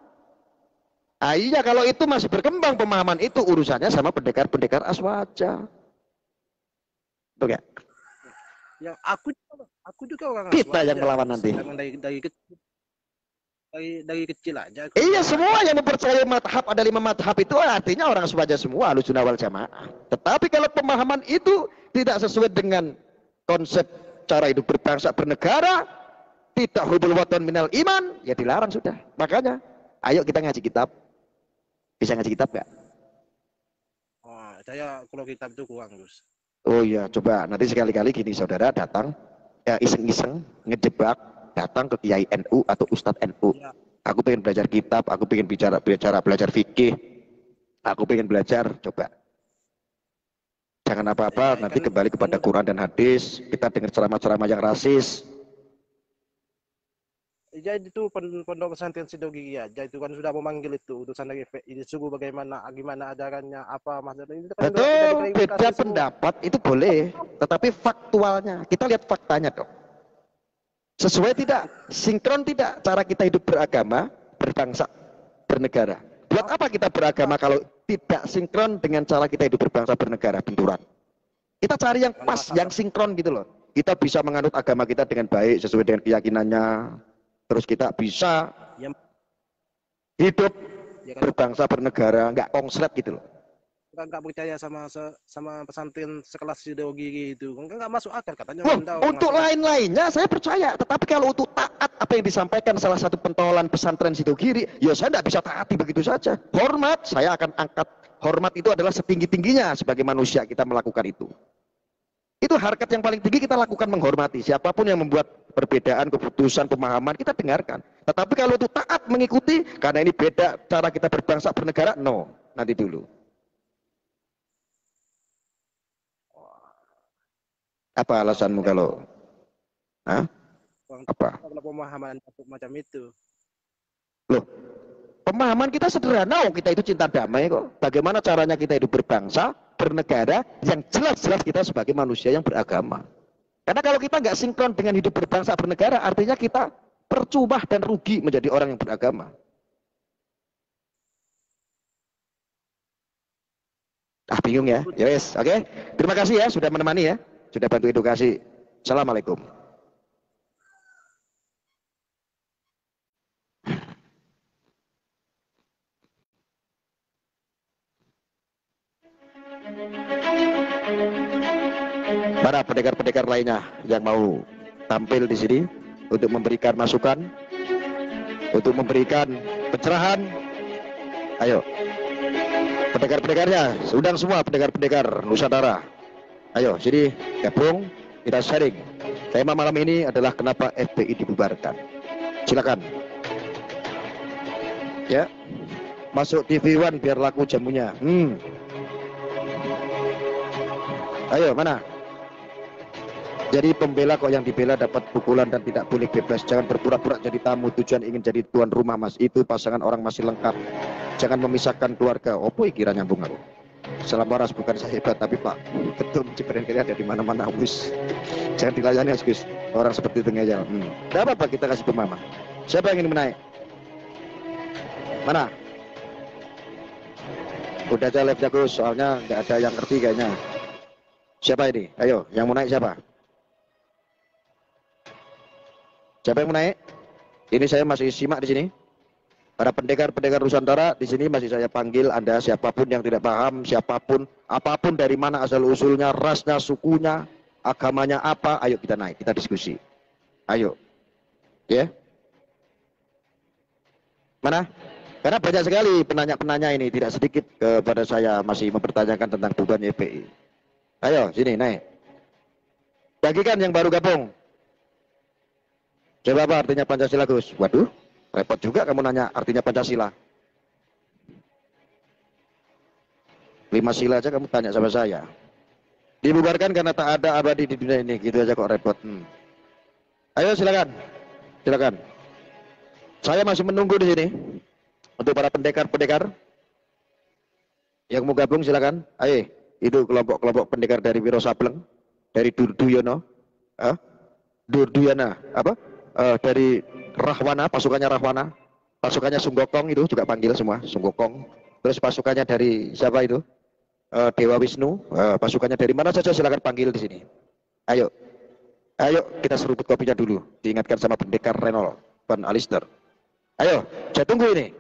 Iya, kalau itu masih berkembang pemahaman itu urusannya sama pendekar-pendekar aswaja. Betul ya? Ya, aku juga orang kita yang melawan nanti. Dari kecil aja. Iya, semua yang mempercayai madhab, ada 5 madhab itu artinya orang aswaja semua, Ahlus Sunnah wal Jamaah. Tetapi kalau pemahaman itu tidak sesuai dengan konsep cara hidup berbangsa bernegara, tidak hubul watan minal iman, ya dilarang sudah. Makanya, ayo kita ngaji kitab. Bisa ngaji kitab nggak? Oh, saya kalau kitab itu kurang, Gus. Oh iya, coba nanti sekali-kali gini saudara datang, ya iseng-iseng ngejebak, datang ke Kiai NU atau Ustadz NU. Ya. Aku pengen belajar kitab, aku pengen belajar fikih, aku pengen belajar, coba. Jangan apa-apa, ya, nanti kan, kembali kepada Quran dan hadis, kita dengar ceramah-ceramah yang rasis. Jadi itu pondok pesantren Sidogigi aja itu kan sudah memanggil itu utusan dari FPI, disuruh gimana ajarannya, apa maksudnya itu kan. Betul, beda pendapat itu boleh, tetapi faktualnya kita lihat faktanya dong. Sesuai tidak, sinkron tidak cara kita hidup beragama, berbangsa, bernegara. Buat apa kita beragama kalau tidak sinkron dengan cara kita hidup berbangsa, bernegara, benturan. Kita cari yang pas, yang sinkron gitu loh. Kita bisa menganut agama kita dengan baik sesuai dengan keyakinannya. Terus kita bisa hidup berbangsa bernegara, nggak konslet gitu loh. Nggak percaya sama pesantren sekelas Sidogigi itu, nggak masuk akal katanya. Untuk lain-lainnya saya percaya, tetapi kalau untuk taat apa yang disampaikan salah satu pentolan pesantren Sidogiri, ya saya nggak bisa taati begitu saja. Hormat, saya akan angkat. Hormat itu adalah setinggi-tingginya sebagai manusia kita melakukan itu. Itu harkat yang paling tinggi kita lakukan, menghormati siapapun yang membuat perbedaan keputusan pemahaman kita dengarkan. Tetapi kalau itu taat mengikuti karena ini beda cara kita berbangsa bernegara, no, nanti dulu. Apa alasanmu kalau? Hah? Apa? Kalau pemahaman macam itu. Loh, pemahaman kita sederhana, kita itu cinta damai kok. Bagaimana caranya kita hidup berbangsa, bernegara, yang jelas-jelas kita sebagai manusia yang beragama. Karena kalau kita nggak sinkron dengan hidup berbangsa, bernegara, artinya kita percuma dan rugi menjadi orang yang beragama. Bingung ya? Yes, oke. Terima kasih ya sudah menemani ya, sudah bantu edukasi. Assalamualaikum. Para pendekar-pendekar lainnya yang mau tampil di sini untuk memberikan masukan, untuk memberikan pencerahan, ayo. Pendekar-pendekarnya, undang semua pendekar-pendekar Nusantara. Ayo, sini gabung, kita sharing. Tema malam ini adalah kenapa FPI dibubarkan. Silakan. Ya, masuk TV One biar laku jamunya. Ayo, mana? Jadi pembela kok yang dibela dapat pukulan dan tidak boleh bebas. Jangan berpura-pura jadi tamu, tujuan ingin jadi tuan rumah, Mas. Itu pasangan orang masih lengkap. Jangan memisahkan keluarga. Opo kira nyambung aku. Salam waras, bukan saya hebat, tapi Pak Ketum Ciperen kiri ada di mana-mana, Gus. Jangan dilayani, Gus. Orang seperti itu ngejal. Tidak apa-apa, kita kasih pemahaman. Siapa yang ingin menaik? Mana? Udah aja live-nya, Gus. Soalnya nggak ada yang ngerti kayaknya. Siapa ini? Ayo, yang mau naik siapa? Siapa yang mau naik? Ini saya masih simak di sini. Para pendekar-pendekar Nusantara di sini masih saya panggil. Anda siapapun yang tidak paham, siapapun, apapun dari mana asal usulnya, rasnya, sukunya, agamanya apa, ayo kita naik, kita diskusi. Ayo, ya. Mana? Karena banyak sekali penanya-penanya ini, tidak sedikit kepada saya masih mempertanyakan tentang beban FPI. Ayo, sini naik. Bagikan yang baru gabung. Coba apa artinya Pancasila, Gus? Waduh, repot juga kamu nanya artinya Pancasila. 5 sila aja kamu tanya sama saya. Dibubarkan karena tak ada abadi di dunia ini. Gitu aja kok repot. Ayo silakan. Silakan. Saya masih menunggu di sini. Untuk para pendekar-pendekar yang mau gabung silakan. Ayo, itu kelompok-kelompok pendekar dari Wiro Sableng, dari Durduyono, Durduyana, apa? Dari Rahwana, pasukannya Rahwana, pasukannya Sunggokong itu juga panggil semua, Sunggokong. Terus pasukannya dari siapa itu? Dewa Wisnu, pasukannya dari mana saja silakan panggil di sini. Ayo, ayo kita seruput kopinya dulu. Diingatkan sama pendekar Renol, Van Alister. Ayo, saya tunggu ini.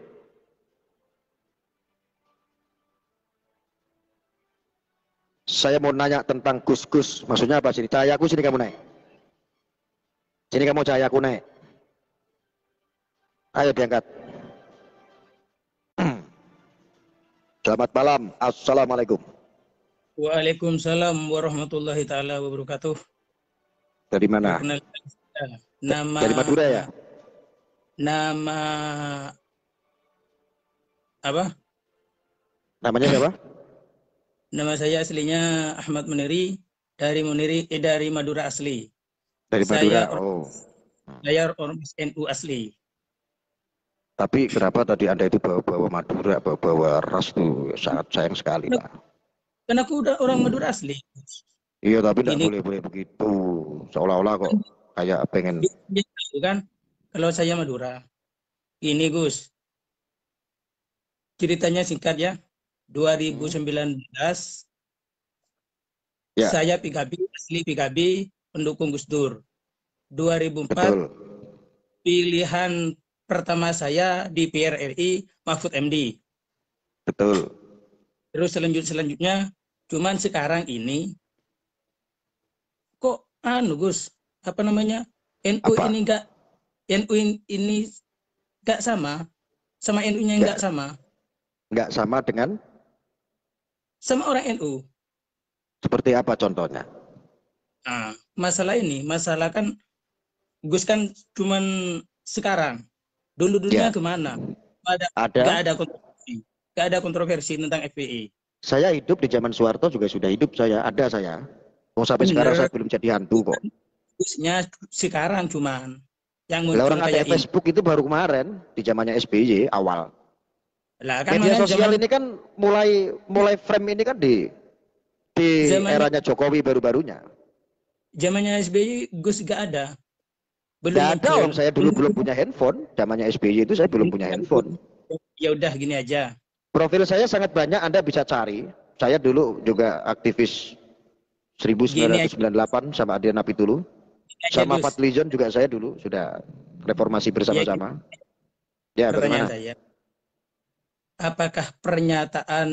Saya mau nanya tentang Gus-Gus, maksudnya apa sini? Cahayaku sini kamu naik. Sini kamu cahayaku naik. Ayo diangkat. Selamat malam. Assalamualaikum. Waalaikumsalam warahmatullahi taala wabarakatuh. Dari mana? Nama dari Madura ya? Nama apa? Namanya siapa? Nama saya aslinya Ahmad Muniri dari Madura asli. Dari Madura. Saya orang NU asli. Tapi kenapa tadi Anda itu bawa Madura, bawa ras tuh sangat sayang sekali, Pak. Karena aku udah orang Madura asli. Iya, tapi tidak boleh begitu. Seolah-olah kok kayak pengen. Kan? Kalau saya Madura. Ini Gus. Ceritanya singkat ya. 2019 ya. Saya PKB, asli PKB, pendukung Gus Dur. 2004 Betul. Pilihan pertama saya di PRRI Mahfud MD. Betul. Terus selanjutnya, cuman sekarang ini kok Gus, apa namanya? NU apa? ini enggak sama NU-nya enggak sama. Enggak sama dengan sama orang NU. Seperti apa contohnya? Nah, masalah kan Gus kan cuman sekarang. Dulunya kemana? Nggak ada kontroversi tentang FPI. Saya hidup di zaman Soeharto juga sudah hidup saya. Sampai sekarang saya belum jadi hantu kok. Gusnya sekarang cuman yang orang ada Facebook itu baru kemarin di zamannya SBY awal. Lah, kan media sosial ini kan mulai frame ini kan di eranya Jokowi baru-barunya. Zamannya SBY Gus gak ada. Belum ada saya dulu belum punya handphone. Zamannya SBY itu saya belum punya handphone. Ya udah gini aja. Profil saya sangat banyak, Anda bisa cari. Saya dulu juga aktivis 1998 sama Adriana Pitulu. Sama Fadlizon juga saya dulu sudah reformasi bersama-sama. Ya, bagaimana? Saya. Apakah pernyataan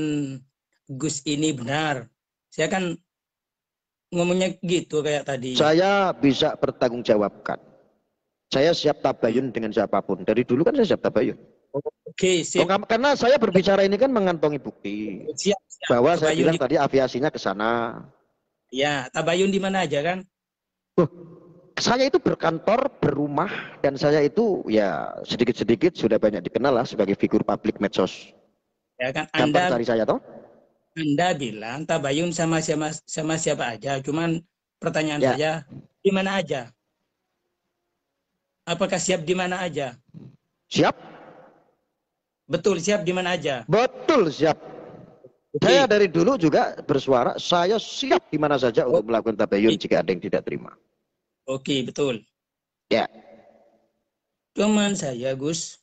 Gus ini benar? Saya kan ngomongnya gitu kayak tadi. Saya bisa bertanggungjawabkan. Saya siap tabayun dengan siapapun. Dari dulu kan saya siap tabayun. Oke, siap. Karena saya berbicara ini kan mengantongi bukti. Siap. Bahwa saya bilang tadi aviasinya ke sana. Ya, tabayun di mana aja kan? Saya itu berkantor, berumah, dan saya itu ya sedikit-sedikit sudah banyak dikenal lah sebagai figur publik medsos. Ya kan, Anda cari saya toh? Anda bilang tabayun sama siapa aja, cuman pertanyaan Ya. saya, di mana aja? Apakah siap di mana aja? Siap? Betul, siap di mana aja? Betul siap. Oke. Saya dari dulu juga bersuara, saya siap di mana saja Oh. untuk melakukan tabayun jika ada yang tidak terima. Oke, betul. Ya. Cuman saya, Gus,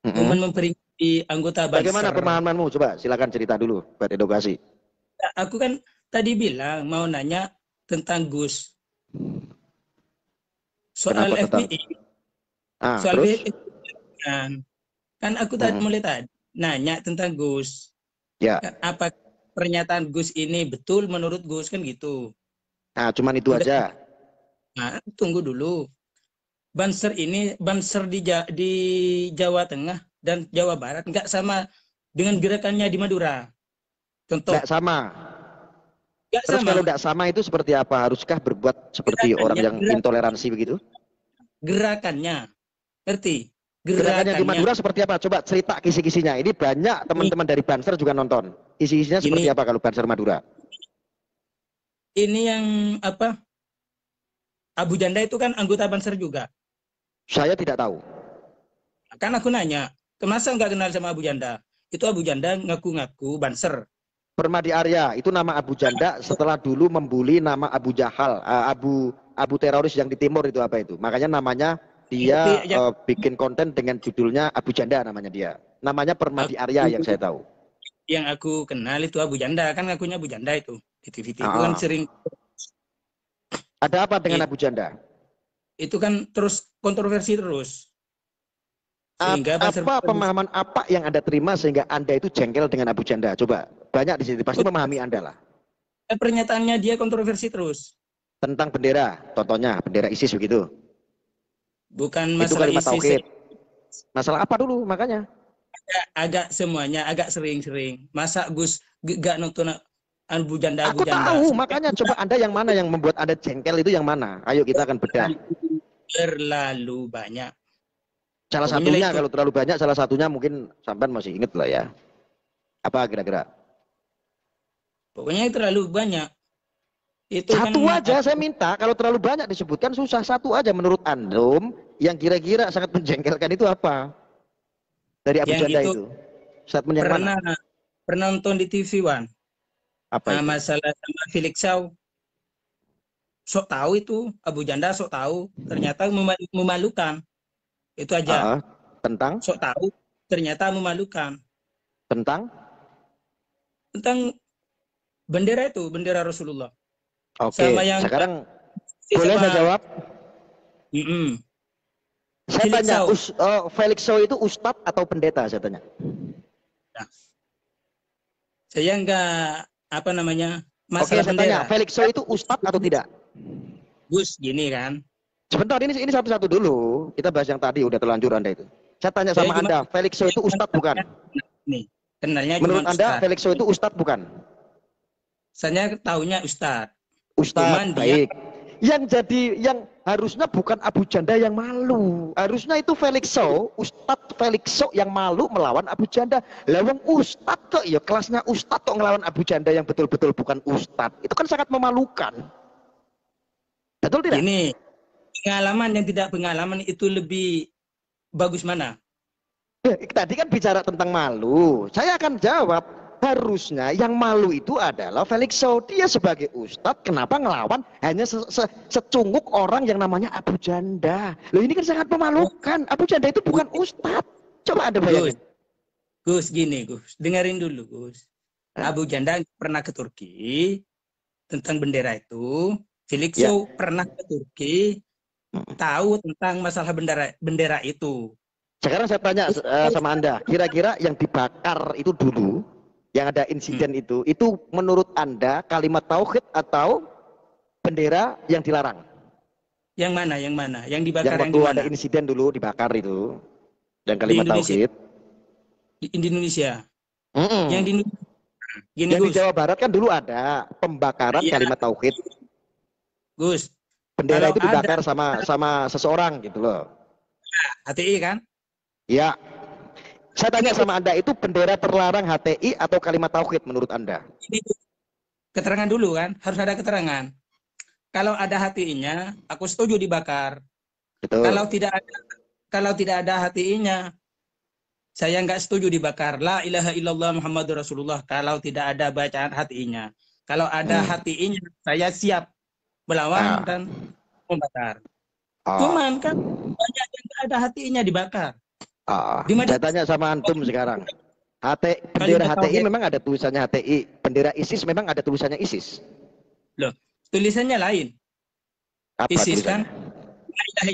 Mm-mm. cuman memperingati anggota Bagaimana Banser. pemahamanmu? Coba silakan cerita dulu buat edukasi. Aku kan tadi bilang mau nanya tentang Gus. Soal Kenapa tentang? FPI. Ah, Soal terus? FPI. Kan aku tadi mulai tadi nanya tentang Gus. Ya. Apa pernyataan Gus ini betul menurut Gus, kan gitu. Nah, cuman itu aja. Nah, tunggu dulu. Banser ini, Banser di Jawa Tengah dan Jawa Barat nggak sama dengan gerakannya di Madura. Contoh, Tidak sama. nggak Terus sama. kalau tidak sama itu seperti apa? Haruskah berbuat seperti orang yang intoleransi begitu? Gerakannya, ngerti? Gerakannya di Madura seperti apa? Coba cerita kisi-kisinya. Ini banyak teman-teman dari Banser juga nonton. Kisi-kisinya seperti apa kalau Banser Madura? Ini yang apa? Abu Janda itu kan anggota Banser juga. Saya tidak tahu. Kan aku nanya, masa nggak kenal sama Abu Janda? Itu Abu Janda ngaku-ngaku Banser. Permadi Arya itu nama Abu Janda setelah dulu membuli nama Abu Jahal, Abu teroris yang di timur itu apa itu? Makanya namanya dia bikin konten dengan judulnya Abu Janda namanya dia. Namanya Permadi Arya yang saya tahu. Yang aku kenal itu Abu Janda, kan ngakunya Abu Janda itu di TV itu kan sering. Ada apa dengan Abu Janda? Itu kan terus kontroversi terus. Sehingga apa pemahaman apa yang Anda terima sehingga Anda itu jengkel dengan Abu Janda? Coba, banyak di sini pasti memahami Anda lah. Pernyataannya dia kontroversi terus. Tentang bendera, contohnya bendera ISIS begitu. Bukan itu masalah kalimat ISIS. tauhid. Masalah apa dulu makanya? Agak semuanya, agak sering-sering. Masa Gus gak nonton Abu Janda? Aku tahu, makanya coba Anda yang mana yang membuat Anda jengkel itu yang mana? Ayo kita akan bedah. Terlalu banyak. Salah satunya kalau terlalu banyak, salah satunya mungkin sampean masih inget lah ya. Apa kira-kira? Pokoknya terlalu banyak. Itu satu kan, aja saya minta, kalau terlalu banyak disebutkan susah. Satu aja menurut Andum yang kira-kira sangat menjengkelkan itu apa? Dari Abu Janda itu. Statement yang mana? Pernah nonton di TV One. Apa itu? Masalah sama Felix Shaw. Sok tahu itu, Abu Janda sok tahu. Ternyata memalukan. Itu aja. Tentang? Sok tahu, ternyata memalukan. Tentang bendera itu, bendera Rasulullah. Oke, sekarang boleh saya jawab? Saya tanya, Felix Shaw itu ustadz atau pendeta? Saya tanya. Nah, saya enggak, masalah saya bendera. Tanya, Felix Shaw itu ustadz atau tidak? Gus, gini kan. Sebentar, ini satu-satu dulu. Kita bahas yang tadi, udah terlanjur Anda itu. Saya tanya sama Anda, Felix Shaw itu ustadz bukan? Nih, kenalnya menurut Anda, Felix Shaw itu ustadz bukan? Saya tahunya ustadz. Ustadz, baik. Yang harusnya bukan Abu Janda yang malu. Harusnya itu Felix Shaw, Ustadz Felix Shaw yang malu melawan Abu Janda. Lawang ustadz kok, ya kelasnya ustadz kok ngelawan Abu Janda yang betul-betul bukan ustadz. Itu kan sangat memalukan. Betul tidak? Ini pengalaman yang tidak pengalaman itu lebih bagus mana? Tadi kan bicara tentang malu. Saya akan jawab, harusnya yang malu itu adalah Felix Shaw. Dia sebagai ustadz, kenapa ngelawan hanya secunguk orang yang namanya Abu Janda? Loh ini kan sangat memalukan. Abu Janda itu bukan ustadz. Coba Anda bayangin. Gus, gini Gus, dengerin dulu Gus. Abu Janda pernah ke Turki tentang bendera itu. Felix Shaw pernah ke Turki, tahu tentang masalah bendera itu. Sekarang saya tanya sama Anda, kira-kira yang dibakar itu dulu, yang ada insiden itu menurut Anda kalimat tauhid atau bendera yang dilarang? Yang mana? Yang mana? Yang dibakar yang waktu ada insiden dulu dibakar itu, yang kalimat tauhid. Di Indonesia. Yang di gini, yang di Jawa Barat kan dulu ada pembakaran kalimat tauhid. Gus, bendera itu dibakar sama seseorang gitu loh. HTI kan? Ya. Saya tanya sama Anda, itu bendera terlarang HTI atau kalimat tauhid menurut Anda? Keterangan dulu kan, harus ada keterangan. kalau ada hatinya, aku setuju dibakar. Betul. Kalau tidak ada hatinya, saya nggak setuju dibakar. La ilaha illallah Muhammadur Rasulullah. Kalau tidak ada bacaan hatinya. Kalau ada hatinya, saya siap melawan dan membakar. Cuman kan banyak yang nggak ada hatinya dibakar. Saya tanya sama antum sekarang. Bendera HTI memang ada tulisannya HTI. Bendera ISIS memang ada tulisannya ISIS. Loh, tulisannya lain. Apa ISIS tulisannya? kan?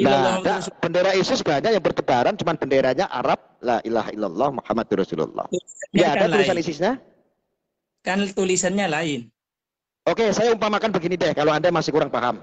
Nah, bendera ISIS banyak yang bertebaran, cuman benderanya Arab, la ilaha illallah Muhammadur Rasulullah. Ya ada tulisan ISISnya? Kan tulisannya lain. Oke, saya umpamakan begini deh, kalau Anda masih kurang paham.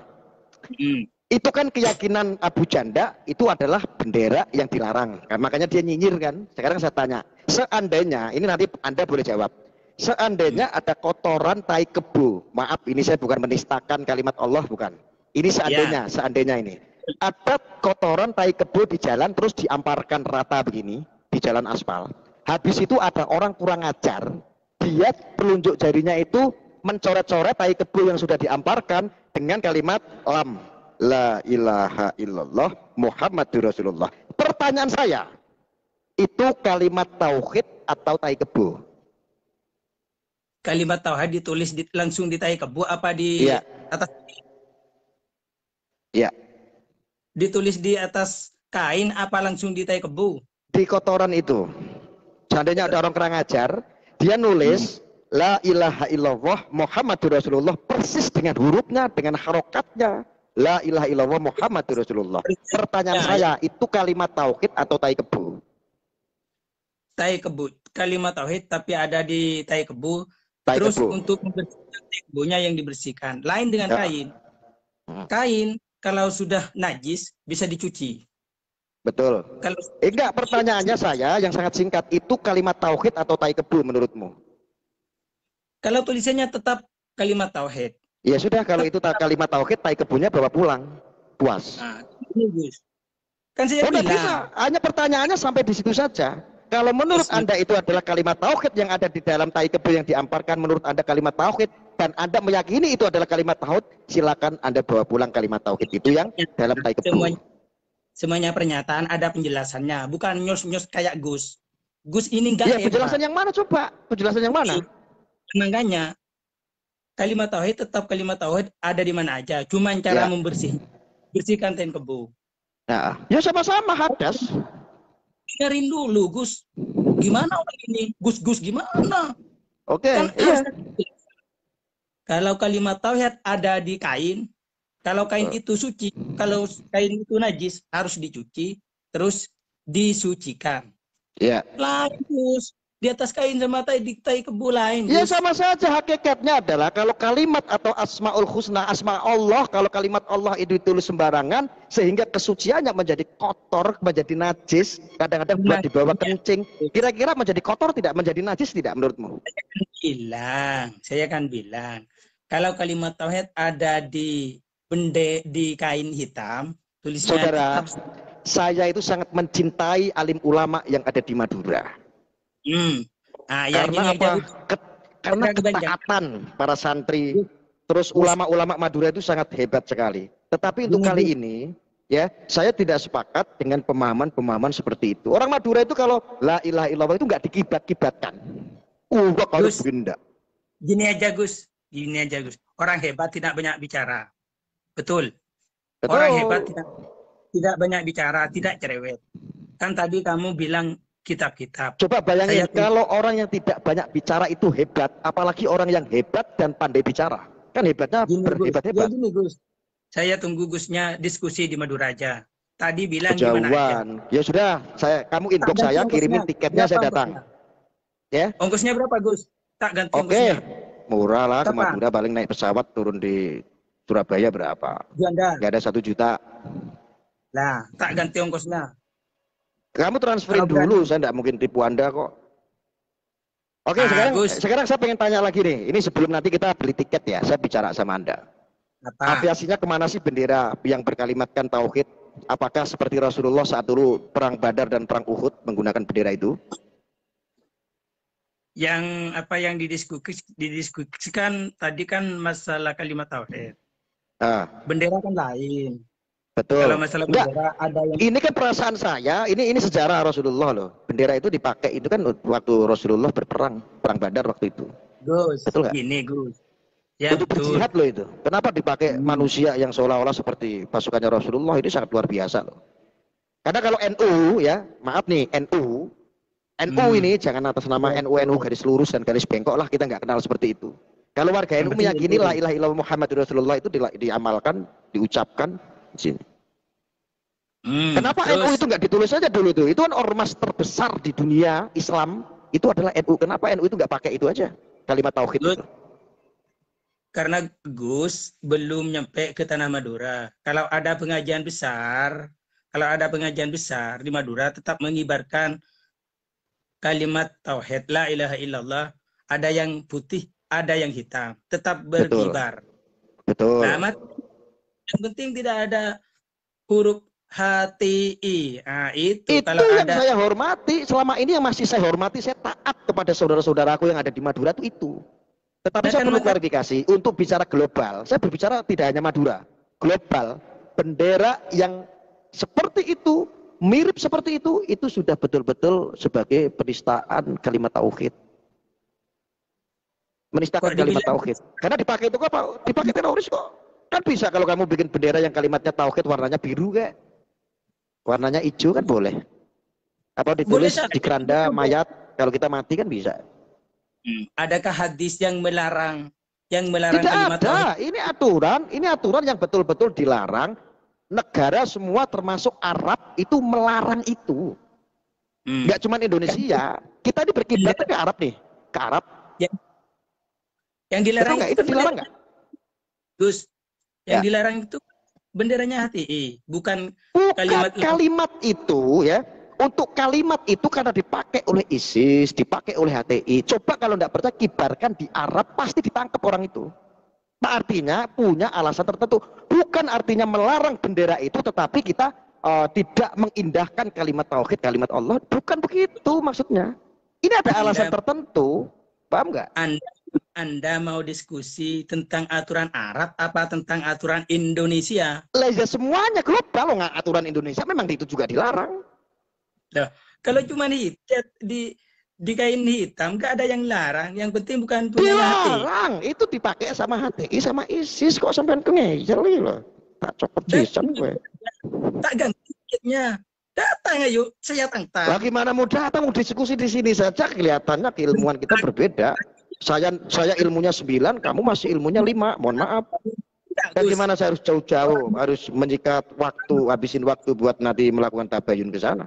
Itu kan keyakinan Abu Janda itu adalah bendera yang dilarang. Makanya dia nyinyir kan. Sekarang saya tanya, seandainya, ini nanti Anda boleh jawab. Seandainya ada kotoran tai kebo. Maaf, ini saya bukan menistakan kalimat Allah, bukan. Ini seandainya ini. Ada kotoran tai kebo di jalan terus diamparkan rata begini di jalan aspal. Habis itu ada orang kurang ajar. Dia telunjuk jarinya itu mencoret-coret tai kebo yang sudah diamparkan dengan kalimat la ilaha illallah Muhammadur Rasulullah. Pertanyaan saya, itu kalimat tauhid atau tai kebo? Kalimat tauhid ditulis langsung di tai kebo apa di atas? Iya. Ditulis di atas kain apa langsung di tai kebo? Di kotoran itu. Seandainya ada orang kurang ajar, dia nulis la ilaha illallah Muhammadur Rasulullah persis dengan hurufnya, dengan harokatnya. La ilaha illallah Muhammadur Rasulullah. Pertanyaan saya, itu kalimat tauhid atau tai kebo? Tai kebo. Kalimat tauhid tapi ada di tai kebo. Terus untuk membersihkan tai kebonya yang dibersihkan. Lain dengan kain. Kain kalau sudah najis bisa dicuci. Betul. Kalau enggak, pertanyaannya saya yang sangat singkat, itu kalimat tauhid atau tai kebo menurutmu? Kalau tulisannya tetap kalimat tauhid. Ya sudah, kalau itu kalimat tauhid, tai kebonya bawa pulang. Puas. Nah, ini Gus. Kan saya bilang. Bisa. Hanya pertanyaannya sampai di situ saja. Kalau menurut Anda itu adalah kalimat tauhid yang ada di dalam tai kebo yang diamparkan, menurut Anda kalimat tauhid, dan Anda meyakini itu adalah kalimat tauhid, silakan Anda bawa pulang kalimat tauhid itu yang dalam tai kebo. Semuanya pernyataan ada penjelasannya, bukan nyos-nyos kayak Gus. Gus ini enggak hebat. Penjelasan yang mana coba? Penjelasan yang mana? Makanya kalimat tauhid tetap kalimat tauhid ada di mana aja, cuman cara bersihkan tai kebo. Nah, ya sama-sama hadas. Dengerin dulu Gus, gimana orang ini? Gus gimana? Oke. Kalau kalimat tauhid ada di kain, kalau kain itu suci, kalau kain itu najis harus dicuci, terus disucikan. Iya. Lain Gus, di atas kain sama tai kebo lain. Ya sama saja, hakikatnya adalah kalau kalimat atau asmaul husna, asma Allah, kalau kalimat Allah itu ditulis sembarangan sehingga kesuciannya menjadi kotor, menjadi najis, kadang-kadang buat dibawa kencing. Kira-kira menjadi kotor tidak, menjadi najis tidak menurutmu? Saya kan bilang, kalau kalimat tauhid ada di kain hitam, tulisnya. Saudara, saya itu sangat mencintai alim ulama yang ada di Madura. Karena apa? Karena ketaatan para santri, terus ulama-ulama Madura itu sangat hebat sekali. Tetapi untuk kali ini, ya, saya tidak sepakat dengan pemahaman-pemahaman seperti itu. Orang Madura itu kalau la ilaha illallah itu nggak dikibat-kibatkan. Kalau benda. Gini aja Gus. Orang hebat tidak banyak bicara. Betul. Orang hebat tidak banyak bicara, tidak cerewet. Kan tadi kamu bilang kitab-kitab. Coba bayangin, kalau orang yang tidak banyak bicara itu hebat, apalagi orang yang hebat dan pandai bicara. Kan hebatnya berhebat-hebat. Gini Gus, saya tunggu Gusnya diskusi di Madura aja. Tadi bilang gimana aja. Ya sudah, kamu inbox saya, kirimin tiketnya, saya datang. Ya. Ongkosnya berapa Gus? Tak ganti ongkosnya. Murah lah, ke Madura paling naik pesawat turun di Surabaya berapa? Nggak ada 1 juta. Lah, tak ganti ongkosnya. Kamu transferin dulu, saya tidak mungkin tipu Anda kok. Oke, sekarang saya pengen tanya lagi nih. Ini sebelum nanti kita beli tiket ya, saya bicara sama Anda. Aviasinya kemana sih bendera yang berkalimatkan tauhid? Apakah seperti Rasulullah saat dulu perang Badar dan perang Uhud menggunakan bendera itu? Yang didiskusikan tadi kan masalah kalimat tauhid. Ah, Bendera kan lain. betul. Kalau masalah Enggak, bendera ada yang ini kan perasaan saya, ini sejarah Rasulullah loh. Bendera itu dipakai itu kan waktu Rasulullah berperang, perang Badar waktu itu. Gus, Betul nggak? gini Gus. Ya Untuk betul. berjihad loh itu. Kenapa dipakai Hmm. manusia yang seolah-olah seperti pasukannya Rasulullah, ini sangat luar biasa loh. Karena kalau NU ya, maaf nih, NU Hmm. ini jangan atas nama Ya, NU garis lurus dan garis bengkok lah, kita nggak kenal seperti itu. Kalau warga yang NU penting meyakini itu. la ilaha illallah Muhammadur Rasulullah itu diamalkan, diucapkan di sini. Kenapa NU Terus itu nggak ditulis saja dulu tuh? Itu kan ormas terbesar di dunia Islam, itu adalah NU. Kenapa NU itu nggak pakai itu aja? Kalimat tauhid Gus, itu. karena Gus belum nyampe ke tanah Madura. Kalau ada pengajian besar di Madura tetap mengibarkan kalimat tauhid la ilaha illallah, ada yang putih, ada yang hitam, tetap Betul, berkibar. betul. Nah, yang penting tidak ada huruf HTI. Nah, itu Itu kalau yang ada saya hormati. Selama ini yang masih saya hormati, saya taat kepada saudara-saudaraku yang ada di Madura itu. Tetapi nah saya kan perlu maka klarifikasi, untuk bicara global, saya berbicara tidak hanya Madura. Global, bendera yang seperti itu, mirip seperti itu sudah betul-betul sebagai penistaan kalimat tauhid. Menistakan kok kalimat dibilang tauhid. Karena dipakai itu kok apa? Dipakai teroris kok. Kan bisa kalau kamu bikin bendera yang kalimatnya tauhid warnanya biru kayak, warnanya hijau kan boleh. Apa boleh ditulis saja. di keranda mayat kalau kita mati kan bisa. Adakah hadis yang melarang Tidak kalimat tauhid? ada. Ini aturan yang betul-betul dilarang. Negara semua termasuk Arab itu melarang itu. Enggak cuma Indonesia. Kita ini berkiblat ke Arab nih, ke Arab. Yang Betul dilarang nggak? itu Itu kan dilarang nggak? Gus, yang Ya. dilarang itu benderanya HTI, bukan Bukan kalimat itu ya. Untuk kalimat itu karena dipakai oleh ISIS, dipakai oleh HTI. Coba kalau nggak percaya kibarkan di Arab, pasti ditangkap orang itu. Nah, artinya punya alasan tertentu. Bukan artinya melarang bendera itu, tetapi kita tidak mengindahkan kalimat tauhid, kalimat Allah. Bukan begitu maksudnya. Ini ada alasan tertentu. Paham nggak? Anda mau diskusi tentang aturan Arab apa tentang aturan Indonesia? Lah ya semuanya global, nggak aturan Indonesia memang itu juga dilarang. Nah, kalau cuma di kain hitam nggak ada yang larang. Yang penting bukan punya HTI. Dilarang. Itu dipakai sama HTI sama ISIS kok sampai ngeyel loh. Tak copot jisan gue. Tak ganti tiketnya. Datang ayo, saya tantang. Bagaimana mau datang, mau diskusi di sini saja kelihatannya keilmuan kita berbeda. Saya ilmunya 9, kamu masih ilmunya 5. Mohon maaf. Dan gimana saya harus jauh-jauh, harus menyikat waktu, habisin waktu buat nanti melakukan tabayun ke sana.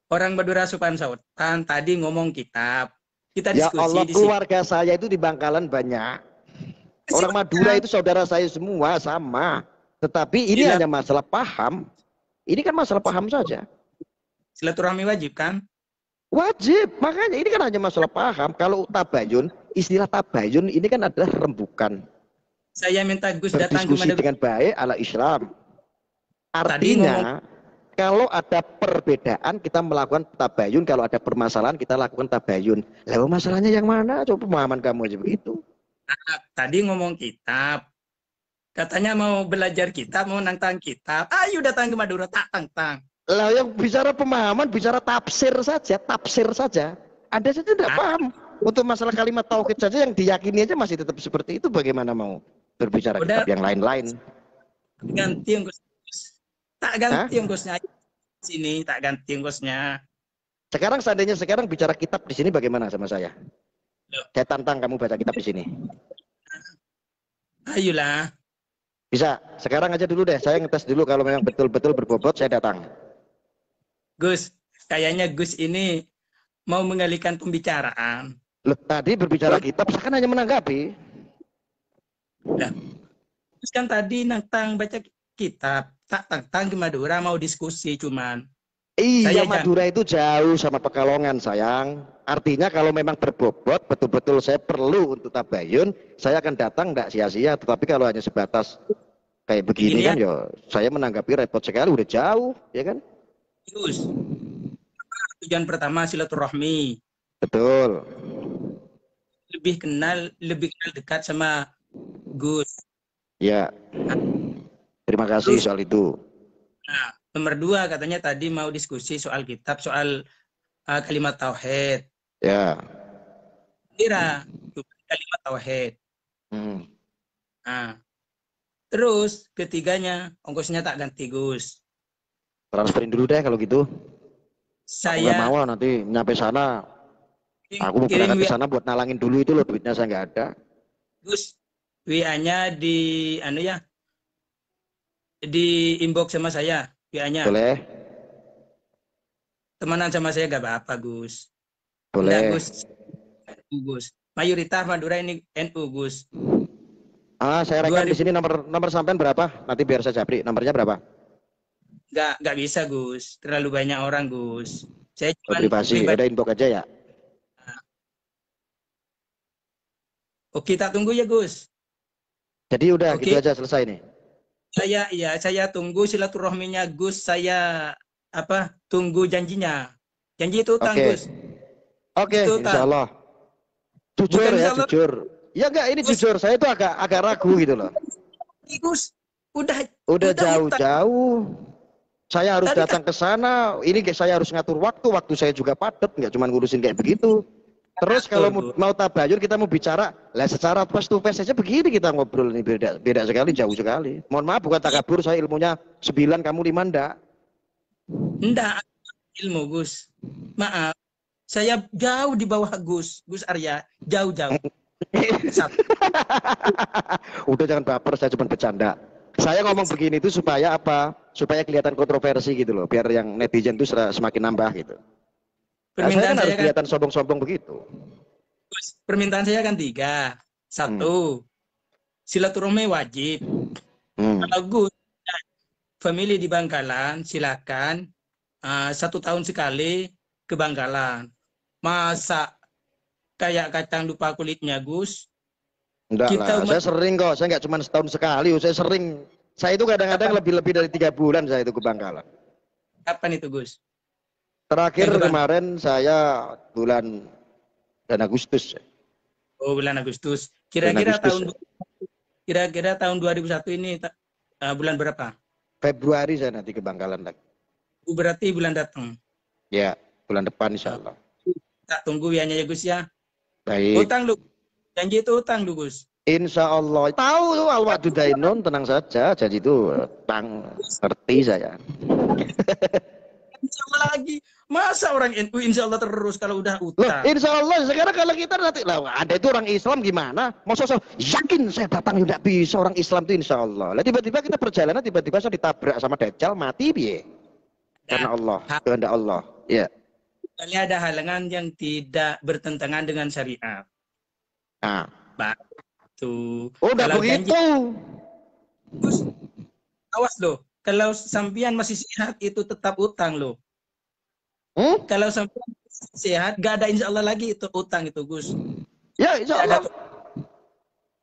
Orang Madura Sopan Sautan tadi ngomong kitab. Kita Ya diskusi Allah, di sini. keluarga saya itu di Bangkalan banyak. Orang Madura itu saudara saya semua sama. Tetapi ini hanya masalah paham. Ini kan masalah paham saja. Silaturahmi wajib kan? Wajib. Makanya ini kan hanya masalah paham. Kalau tabayun, istilah tabayun ini kan adalah rembukan. Saya minta Gus datang Berdiskusi ke dengan baik ala Islam. Artinya kalau ada perbedaan kita melakukan tabayun, kalau ada permasalahan kita lakukan tabayun. Lalu masalahnya yang mana? Coba pemahaman kamu aja begitu. Tadi ngomong kitab. Katanya mau belajar kitab, mau nantang kitab. Ayo datang ke Madura, tak tantang. Lah yang bicara pemahaman, bicara tafsir saja. Anda saja tidak paham. Untuk masalah kalimat tauhid saja yang diyakini aja masih tetap seperti itu, bagaimana mau berbicara kitab yang lain-lain? Ganti yang Gus. Tak ganti yang Gusnya. Sini tak ganti yang Gusnya. Sekarang seandainya sekarang bicara kitab di sini bagaimana sama saya? Saya tantang kamu baca kitab di sini. Ayolah. Bisa. Sekarang aja dulu deh. Saya ngetes dulu kalau memang betul-betul berbobot saya datang. Gus, kayaknya Gus ini mau mengalihkan pembicaraan. Loh, tadi berbicara kitab, saya kan hanya menanggapi. Nah, Gus kan tadi nantang baca kitab, tak tantang ke Madura mau diskusi cuman. Iya, Madura itu jauh sama Pekalongan, sayang. Artinya kalau memang berbobot, betul-betul saya perlu untuk tabayun, saya akan datang tidak sia-sia. Tetapi kalau hanya sebatas kayak begini kan, ya saya menanggapi repot sekali, udah jauh, ya kan? Terus, tujuan pertama silaturahmi. Betul. Lebih kenal dekat sama Gus. Ya, terima kasih Terus, soal itu. nah, nomor 2 katanya tadi mau diskusi soal kitab, soal kalimat tauhid. Ya. Kira kalimat tauhid. Hmm. Nah, terus ketiganya ongkosnya tak ganti Gus. Transferin dulu deh kalau gitu. Aku nggak Saya mau nanti nyampe sana. Aku mau kirim berangkat ke sana buat nalangin dulu itu loh, duitnya saya nggak ada. Gus, WA-nya di anu ya, di inbox sama saya, WA-nya. Boleh? Temenan sama saya gak apa-apa, Gus. Enggak, Boleh. Gus. Gus. Mayoritas Madura ini NU, Gus. Saya rekam di 2000 sini nomor sampean berapa? Nanti biar saya japri. Nomornya berapa? nggak bisa, Gus. Terlalu banyak orang, Gus. Saya Oh, cuma privasi. pribadi. Ada inbox aja ya. Oke, tak tunggu ya, Gus. Jadi udah Oke. gitu aja selesai nih. Saya tunggu silaturahminya Gus. Saya tunggu janjinya. Janji itu utang, Oke. Gus. Oke, Itu insya utang. Allah. Jujur Bukan ya, insya Allah, jujur. Ya enggak, ini Gus. jujur. Saya itu agak ragu gitu loh. Gus. Udah Udah utang. jauh-jauh. Saya harus Tadi datang ke sana. Ini saya harus ngatur waktu. Waktu saya juga padat, nggak cuma ngurusin kayak begitu. Terus kalau Gus. mau tabayun kita mau bicara, lah secara face to face aja begini kita ngobrol ini beda sekali, jauh sekali. Mohon maaf bukan takabur, saya ilmunya 9 kamu 5 enggak. Enggak ilmu, Gus. Maaf. Saya jauh di bawah Gus Arya, jauh-jauh. Udah jangan baper, saya cuma bercanda. Saya ngomong begini itu supaya apa? Supaya kelihatan kontroversi gitu loh, biar yang netizen itu semakin nambah gitu. Nah, saya kan harus kelihatan sombong-sombong begitu. Permintaan saya kan 3. 1, silaturahmi wajib. Kalau Gus, family di Bangkalan, silakan 1 tahun sekali ke Bangkalan. Masa kayak kacang lupa kulitnya, Gus? Enggak lah, saya sering kok. Saya nggak cuma setahun sekali, saya sering. Saya itu kadang-kadang lebih dari 3 bulan saya itu ke Bangkalan. Kapan itu, Gus? Terakhir kemarin saya bulan Agustus. Oh, bulan Agustus. Kira-kira tahun 2001 ini bulan berapa? Februari saya nanti ke Bangkalan lagi. Berarti bulan datang. Ya, bulan depan insya Allah. Tak tunggu ya Gus ya. Baik. Utang lu. Janji itu utang lu, Gus. Insya Allah. Tahu tuh al-wa'du dainun, tenang saja. Janji itu ngerti saya. Insya Allah lagi. Masa orang NU insya Allah terus kalau udah utang? Loh, insya Allah. Sekarang kalau kita nanti, lah ada itu orang Islam gimana? Maksudnya yakin saya datang tidak bisa orang Islam itu insya Allah. Lah tiba-tiba kita perjalanan, tiba-tiba saya ditabrak sama Dajjal, mati piye? Karena Allah, kehendak Allah. Ya. Kali ada halangan yang tidak bertentangan dengan syariat. Nah. Tuh. Oh, udah begitu. Terus, awas loh. Kalau sampian masih sehat itu tetap utang loh. Kalau sampian sehat, gak ada insya Allah lagi itu utang itu, Gus. Ya, insya Allah.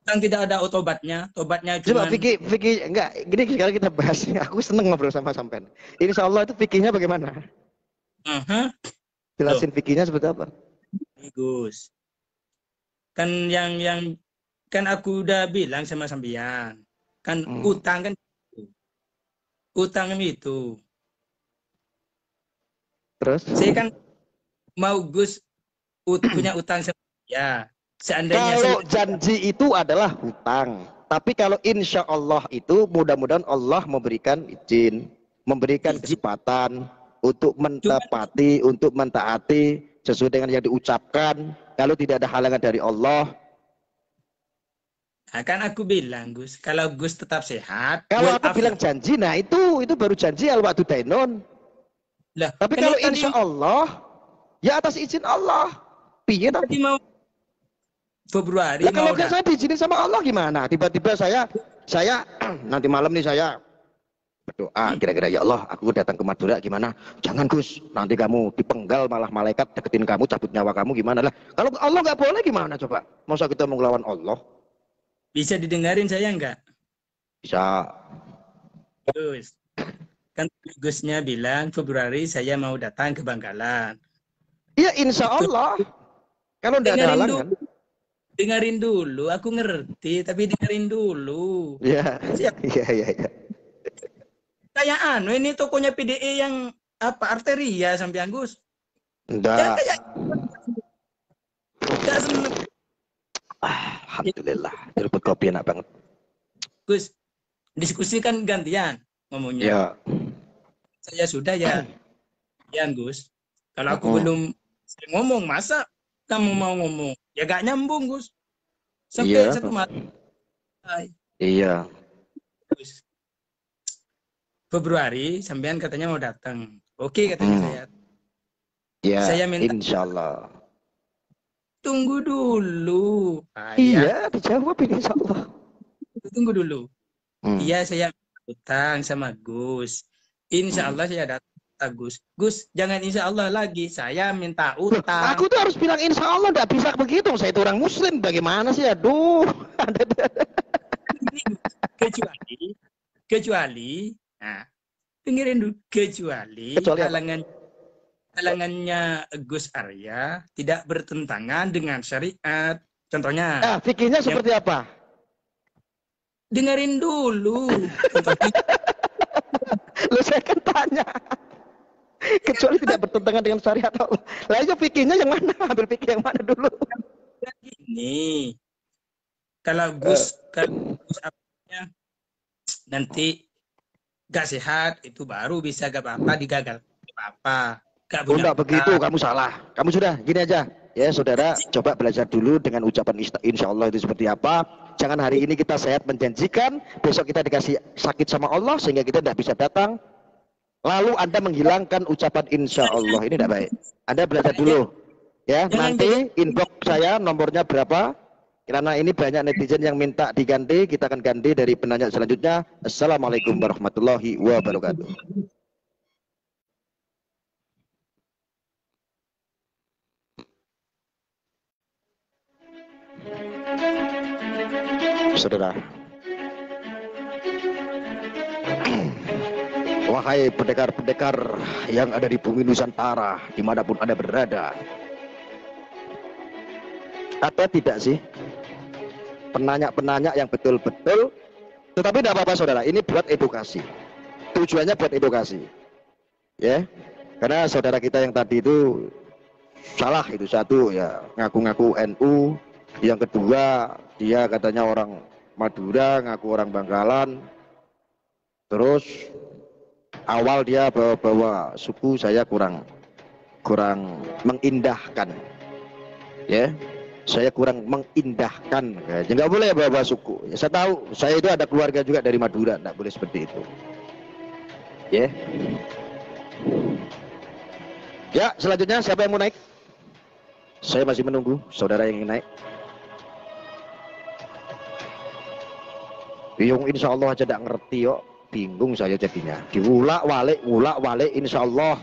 Utang tidak ada otobatnya. Tobatnya cuma. Coba fikih enggak. Gini sekarang kita bahas. Aku seneng ngobrol sama sampean. Insya Allah itu fikihnya bagaimana? Jelasin fikihnya seperti apa? Gus. Kan kan aku udah bilang sama sampean. Kan utang kan utang itu. Terus? Saya kan mau Gus punya utang sama ya. Seandainya kalau janji itu adalah hutang. Tapi kalau insya Allah itu mudah-mudahan Allah memberikan izin, memberikan kesempatan untuk mentepati, untuk mentaati sesuai dengan yang diucapkan. Kalau tidak ada halangan dari Allah. Nah, kan aku bilang Gus, kalau Gus tetap sehat. Kalau aku bilang janji, nah itu baru janji al-wa'du dainun. Tapi kalau insya Allah, ya atas izin Allah. Piye tadi mau Februari. Nah, kalau saya diizinin sama Allah gimana? Tiba-tiba saya nanti malam nih saya berdoa kira-kira ya Allah, aku datang ke Madura gimana? Jangan Gus, nanti kamu dipenggal malah malaikat deketin kamu, cabut nyawa kamu gimana lah? Kalau Allah nggak boleh gimana coba? Masa kita mau ngelawan Allah? Bisa didengarin saya nggak? Bisa. Gus, kan Gusnya bilang Februari saya mau datang ke Bangkalan. Iya insya Allah. Kalau tidak ada halangan. dengerin dulu. Aku ngerti, tapi dengerin dulu. Ya. Siap. Iya. Kayak ini tokonya PDE yang apa Arteria sampai Gus. Enggak. Enggak seneng. Alhamdulillah. Jeruk kopi enak banget. Gus, diskusikan gantian ngomongnya. Ya. Saya sudah ya. Gus. Kalau aku belum ngomong, masa kamu mau ngomong? Ya gak nyambung, Gus. Sampai satu mati. Iya. Gus. Februari, sampean katanya mau datang. Oke, katanya saya. Ya, saya minta, insya Allah. Tunggu dulu. Iya, dijawab ini insya Allah. Tunggu dulu. Iya, saya utang sama Gus. Insya Allah saya datang. Gus, jangan insya Allah lagi. Saya minta utang. Aku tuh harus bilang insya Allah, nggak bisa begitu. Saya itu orang Muslim, bagaimana sih? Aduh. Kecuali, nah, dengerin dulu. Kecuali halangannya Gus Arya tidak bertentangan dengan syariat. Contohnya. Nah, fikirnya seperti apa? Dengerin dulu. Lu saya kan tanya. Kecuali tidak bertentangan dengan syariat Allah. Lah itu fikirnya yang mana? Ambil fikir yang mana dulu? Ini kalau Gus apanya nanti gak sehat itu baru bisa gak apa-apa digagal. Apa? Gak enggak begitu, kamu salah. Kamu sudah gini aja. Ya, saudara, coba belajar dulu dengan ucapan insya Allah itu seperti apa. Jangan hari ini kita sehat menjanjikan, besok kita dikasih sakit sama Allah sehingga kita tidak bisa datang. Lalu Anda menghilangkan ucapan insya Allah, ini tidak baik. Anda belajar dulu, ya. Nanti inbox saya nomornya berapa? Karena ini banyak netizen yang minta diganti, kita akan ganti dari penanya selanjutnya. Assalamualaikum warahmatullahi wabarakatuh. Saudara. Wahai pendekar-pendekar yang ada di bumi Nusantara, dimanapun Anda berada. Ada tidak sih penanya-penanya yang betul-betul, tetapi tidak apa-apa saudara, ini buat edukasi. Tujuannya buat edukasi. Ya, karena saudara kita yang tadi itu salah itu satu ya, ngaku-ngaku NU. Yang kedua, dia katanya orang Madura, ngaku orang Bangkalan. Terus awal dia bawa suku, saya kurang mengindahkan, ya, saya kurang mengindahkan, ya, nggak boleh bawa suku. Ya, saya tahu, saya itu ada keluarga juga dari Madura, nggak boleh seperti itu, ya. Ya, selanjutnya siapa yang mau naik? Saya masih menunggu saudara yang ingin naik. Yung insya Allah aja tidak ngerti kok. Bingung saya jadinya. Diulak walik insya Allah.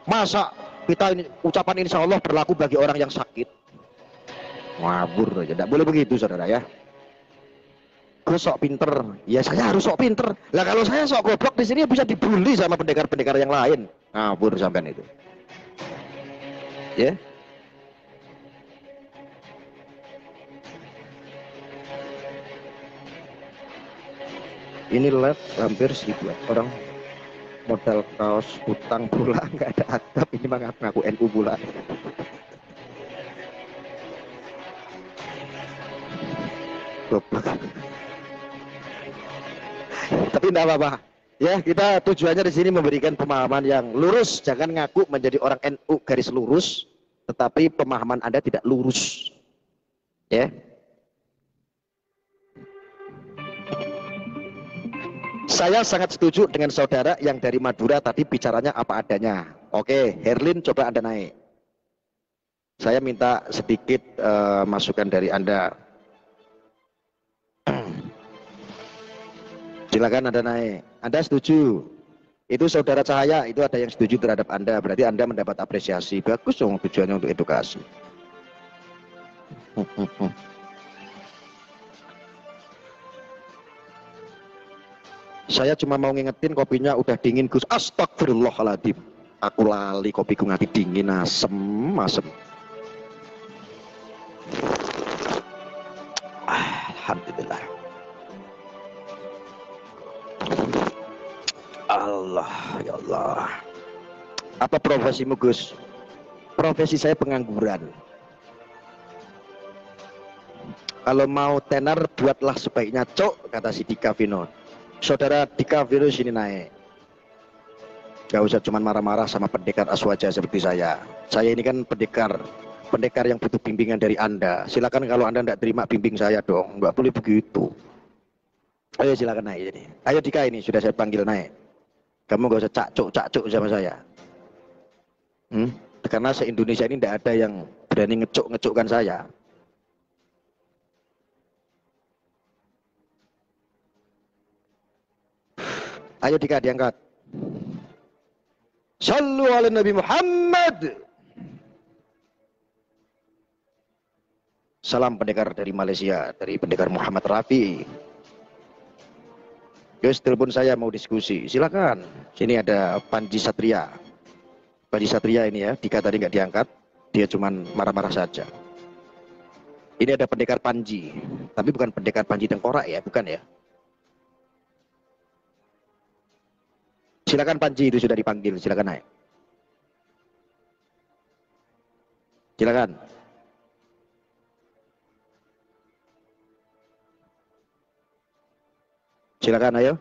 Masa kita ini, ucapan insya Allah berlaku bagi orang yang sakit? Ngabur aja. Tidak boleh begitu saudara ya. Gue sok pinter. Ya saya harus sok pinter. Lah kalau saya sok goblok di sini bisa dibully sama pendekar-pendekar yang lain. Ngabur sampean itu. Ya. Ini live hampir 1000 orang, modal kaos utang pula, nggak ada atap, ini mah ngaku NU pula. Tapi tidak apa-apa ya, kita tujuannya di sini memberikan pemahaman yang lurus. Jangan ngaku menjadi orang NU garis lurus tetapi pemahaman Anda tidak lurus, ya. Saya sangat setuju dengan saudara yang dari Madura tadi bicaranya apa adanya. Oke, Herlin coba Anda naik. Saya minta sedikit masukan dari Anda. Silakan Anda naik. Anda setuju? Itu saudara Cahaya, itu ada yang setuju terhadap Anda. Berarti Anda mendapat apresiasi. Bagus dong, tujuannya untuk edukasi. Saya cuma mau ngingetin kopinya udah dingin Gus. Astagfirullahaladzim. Aku lali kopiku nganti dingin, asem. Alhamdulillah. Allah, ya Allah. Apa profesimu, Gus? Profesi saya pengangguran. Kalau mau tenar, buatlah sebaiknya, Cok, kata si Dika Vino. Saudara Dika Vino sini naik. Gak usah cuman marah-marah sama pendekar aswaja seperti saya. Saya ini kan pendekar yang butuh bimbingan dari Anda. Silakan kalau Anda tidak terima bimbing saya dong. Nggak boleh begitu. Ayo silakan naik ini. Ayo Dika, ini sudah saya panggil naik. Kamu gak usah cak-cuk sama saya. Karena se-Indonesia ini tidak ada yang berani ngecuk-ngecukkan saya. Ayo Dika, diangkat. Sallu ala Nabi Muhammad. Salam pendekar dari Malaysia, dari pendekar Muhammad Rafi. Guys, telepon saya mau diskusi. Silakan. Sini ada Panji Satria. Panji Satria ini ya, Dika tadi nggak diangkat. Dia cuman marah-marah saja. Ini ada pendekar Panji. Tapi bukan pendekar Panji Tengkorak ya, bukan ya. Silakan Panji, itu sudah dipanggil. Silakan naik. Silakan. Silakan, ayo.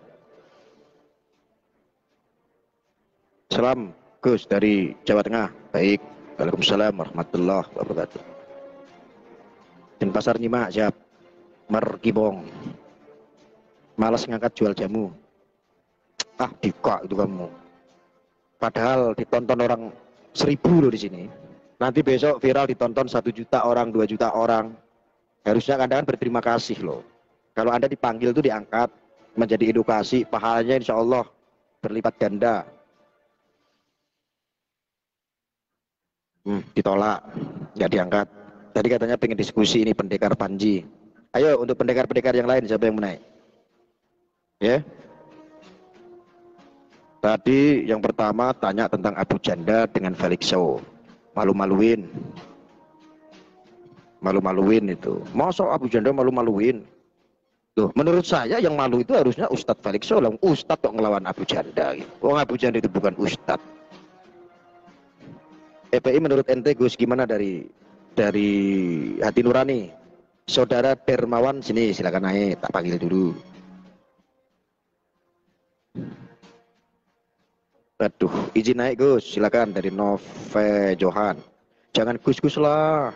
Salam Gus dari Jawa Tengah. Baik. Waalaikumsalam warahmatullahi wabarakatuh. Dan pasar nyimak siap. Merkibong. Malas ngangkat jual jamu. Ah, Dika itu kamu. Padahal ditonton orang 1000 loh di sini. Nanti besok viral ditonton 1 juta orang, 2 juta orang. Harusnya Anda kan berterima kasih loh. Kalau Anda dipanggil itu diangkat menjadi edukasi, pahalanya insya Allah berlipat ganda. Ditolak, nggak diangkat. Tadi katanya pengen diskusi ini pendekar Panji. Ayo untuk pendekar-pendekar yang lain siapa yang mau naik? Ya. Tadi yang pertama tanya tentang Abu Janda dengan Felix Show. Malu-maluin. Malu-maluin itu. Masa Abu Janda malu-maluin? Tuh, menurut saya yang malu itu harusnya Ustadz Felix Show. Ustadz kok ngelawan Abu Janda. Oh, Abu Janda itu bukan Ustadz. EPI menurut ente Gus gimana dari hati nurani? Saudara Dermawan sini silakan naik, tak panggil dulu. Aduh, izin naik Gus, silakan dari Nove Johan. Jangan Gus-Gus lah.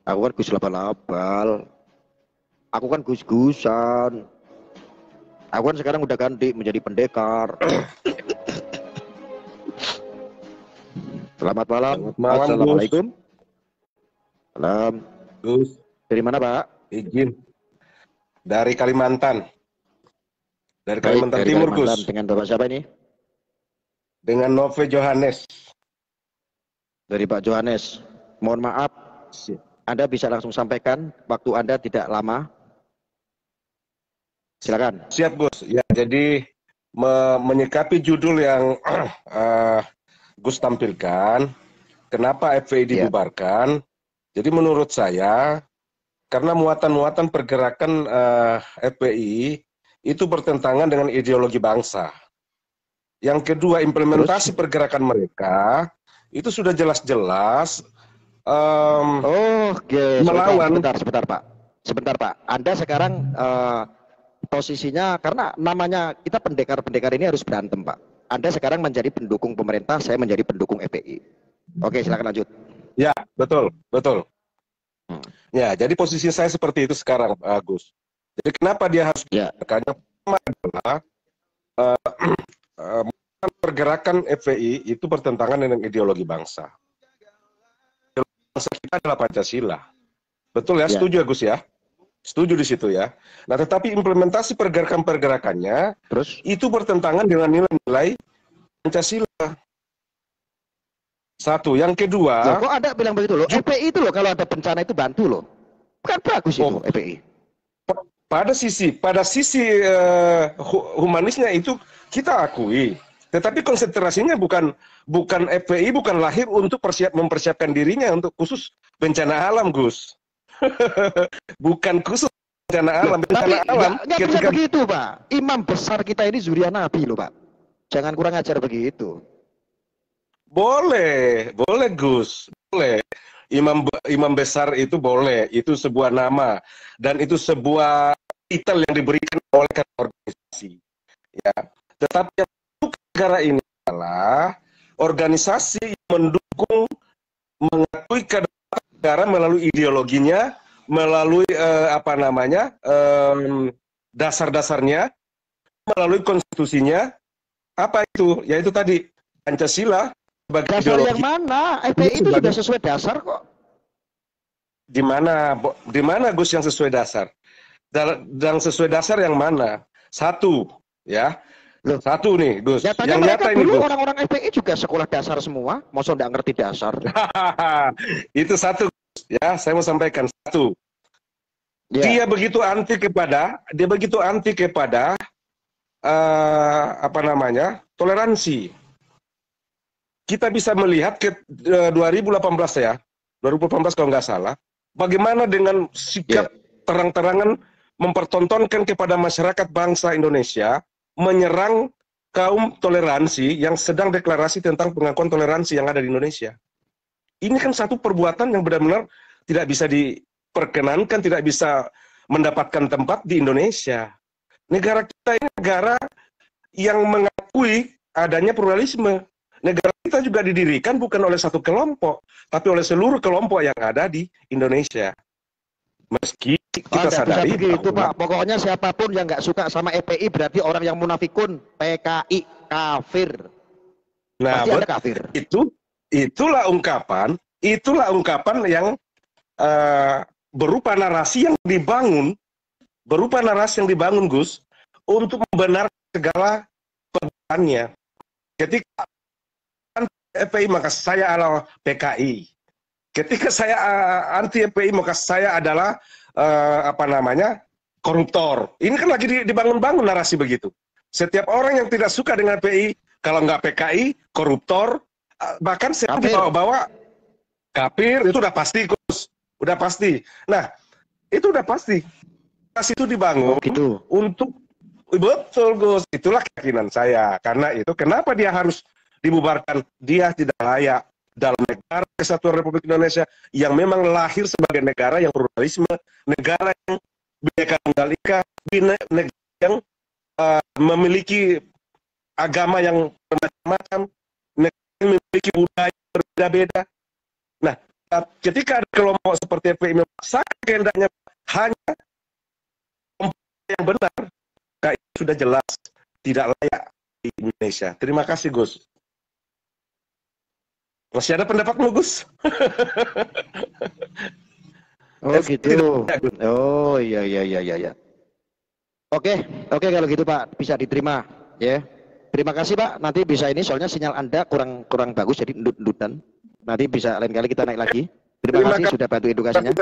Aku kan Gus labal-labal. Aku kan Gus-Gusan. Aku kan sekarang udah ganti menjadi pendekar. Selamat malam. Selamat malam. Assalamualaikum. Salam. Gus. Dari mana Pak? Izin. Dari Kalimantan. Dari Kalimantan Baik, dari Timur Kalimantan. Gus. Dengan Bapak siapa ini? Dengan Nove Johannes. Dari Pak Johannes. Mohon maaf, Anda bisa langsung sampaikan, waktu Anda tidak lama. Silakan. Siap Gus. Ya, jadi menyikapi judul yang Gus tampilkan, kenapa FPI dibubarkan? Jadi menurut saya, karena muatan-muatan pergerakan FPI itu bertentangan dengan ideologi bangsa. Yang kedua, implementasi pergerakan mereka itu sudah jelas-jelas melawan. Sebentar Pak. Anda sekarang posisinya, karena namanya kita pendekar-pendekar ini harus berantem Pak. Anda sekarang menjadi pendukung pemerintah, saya menjadi pendukung FPI. Oke, silakan lanjut. Ya, betul. Ya, jadi posisi saya seperti itu sekarang, Gus. Jadi kenapa dia harus dibubarkan? Yang pertama adalah pergerakan FPI itu bertentangan dengan ideologi bangsa. Ideologi bangsa kita adalah Pancasila. Betul ya, setuju ya Gus ya? Setuju di situ ya. Nah, tetapi implementasi pergerakan-pergerakannya itu bertentangan dengan nilai-nilai Pancasila. Satu, yang kedua. Loh, kok Anda bilang begitu loh? FPI itu loh kalau ada bencana itu bantu loh. Bukan bagus itu FPI. Pada sisi humanisnya itu kita akui. Tetapi konsentrasinya bukan FPI bukan lahir untuk mempersiapkan dirinya untuk khusus bencana alam, Gus. Bukan khusus bencana alam. Bencana alam nggak bisa begitu, Pak. Imam besar kita ini zuriat Nabi loh, Pak. Jangan kurang ajar begitu. Boleh Gus, boleh. Imam besar itu boleh, itu sebuah nama dan itu sebuah titel yang diberikan oleh organisasi. Ya, tetapi yang untuk negara ini adalah organisasi yang mendukung, mengakui kedaulatan negara melalui ideologinya, melalui dasar-dasarnya, melalui konstitusinya. Apa itu? Yaitu tadi Pancasila sebagai Dasar ideologi. yang mana? FPI itu sudah sesuai dasar kok. Di mana Gus yang sesuai dasar? Dan sesuai dasar yang mana? Satu, ya. Loh. Satu nih, Gus. Nyatanya yang mereka nyata ini, dulu Gus. orang-orang FPI juga sekolah dasar semua. Masa nggak ngerti dasar? Itu satu, ya. Saya mau sampaikan satu. Ya. Dia begitu anti kepada toleransi. Kita bisa melihat ke 2018 ya, 2018 kalau nggak salah, bagaimana dengan sikap terang-terangan mempertontonkan kepada masyarakat bangsa Indonesia menyerang kaum toleransi yang sedang deklarasi tentang pengakuan toleransi yang ada di Indonesia. Ini kan satu perbuatan yang benar-benar tidak bisa diperkenankan, tidak bisa mendapatkan tempat di Indonesia. Negara kita ini negara yang mengakui adanya pluralisme. Negara kita juga didirikan bukan oleh satu kelompok, tapi oleh seluruh kelompok yang ada di Indonesia. Meski kita sadari begitu, Pak. Pokoknya siapapun yang nggak suka sama FPI berarti orang yang munafikun, PKI, kafir. Nah, ada kafir. Itulah ungkapan yang berupa narasi yang dibangun, Gus, untuk membenarkan segala perbuatannya. Ketika FPI maka saya adalah PKI. Ketika saya anti FPI maka saya adalah koruptor. Ini kan lagi dibangun-bangun narasi begitu. Setiap orang yang tidak suka dengan FPI, kalau nggak PKI, koruptor, bahkan saya dibawa-bawa kafir, itu udah pasti, Gus. Udah pasti. Nah, itu udah pasti. Narasi itu dibangun untuk betul, Gus. Itulah keyakinan saya. Karena itu kenapa dia harus dibubarkan? Dia tidak layak dalam negara Kesatuan Republik Indonesia yang memang lahir sebagai negara yang pluralisme, negara yang Bhinneka Tunggal Ika, negara yang memiliki agama yang bermacam-macam, negara yang memiliki budaya yang berbeda-beda. Nah, ketika ada kelompok seperti FPI memaksakan kehendaknya hanya yang benar, kayak sudah jelas tidak layak di Indonesia. Terima kasih, Gus. Masih ada pendapatmu, Gus? Oh gitu. Oh iya. Oke kalau gitu Pak, bisa diterima ya. Terima kasih Pak. Nanti bisa ini soalnya sinyal Anda kurang bagus jadi endut-endutan. Nanti bisa lain kali kita naik lagi. Terima kasih sudah bantu edukasinya.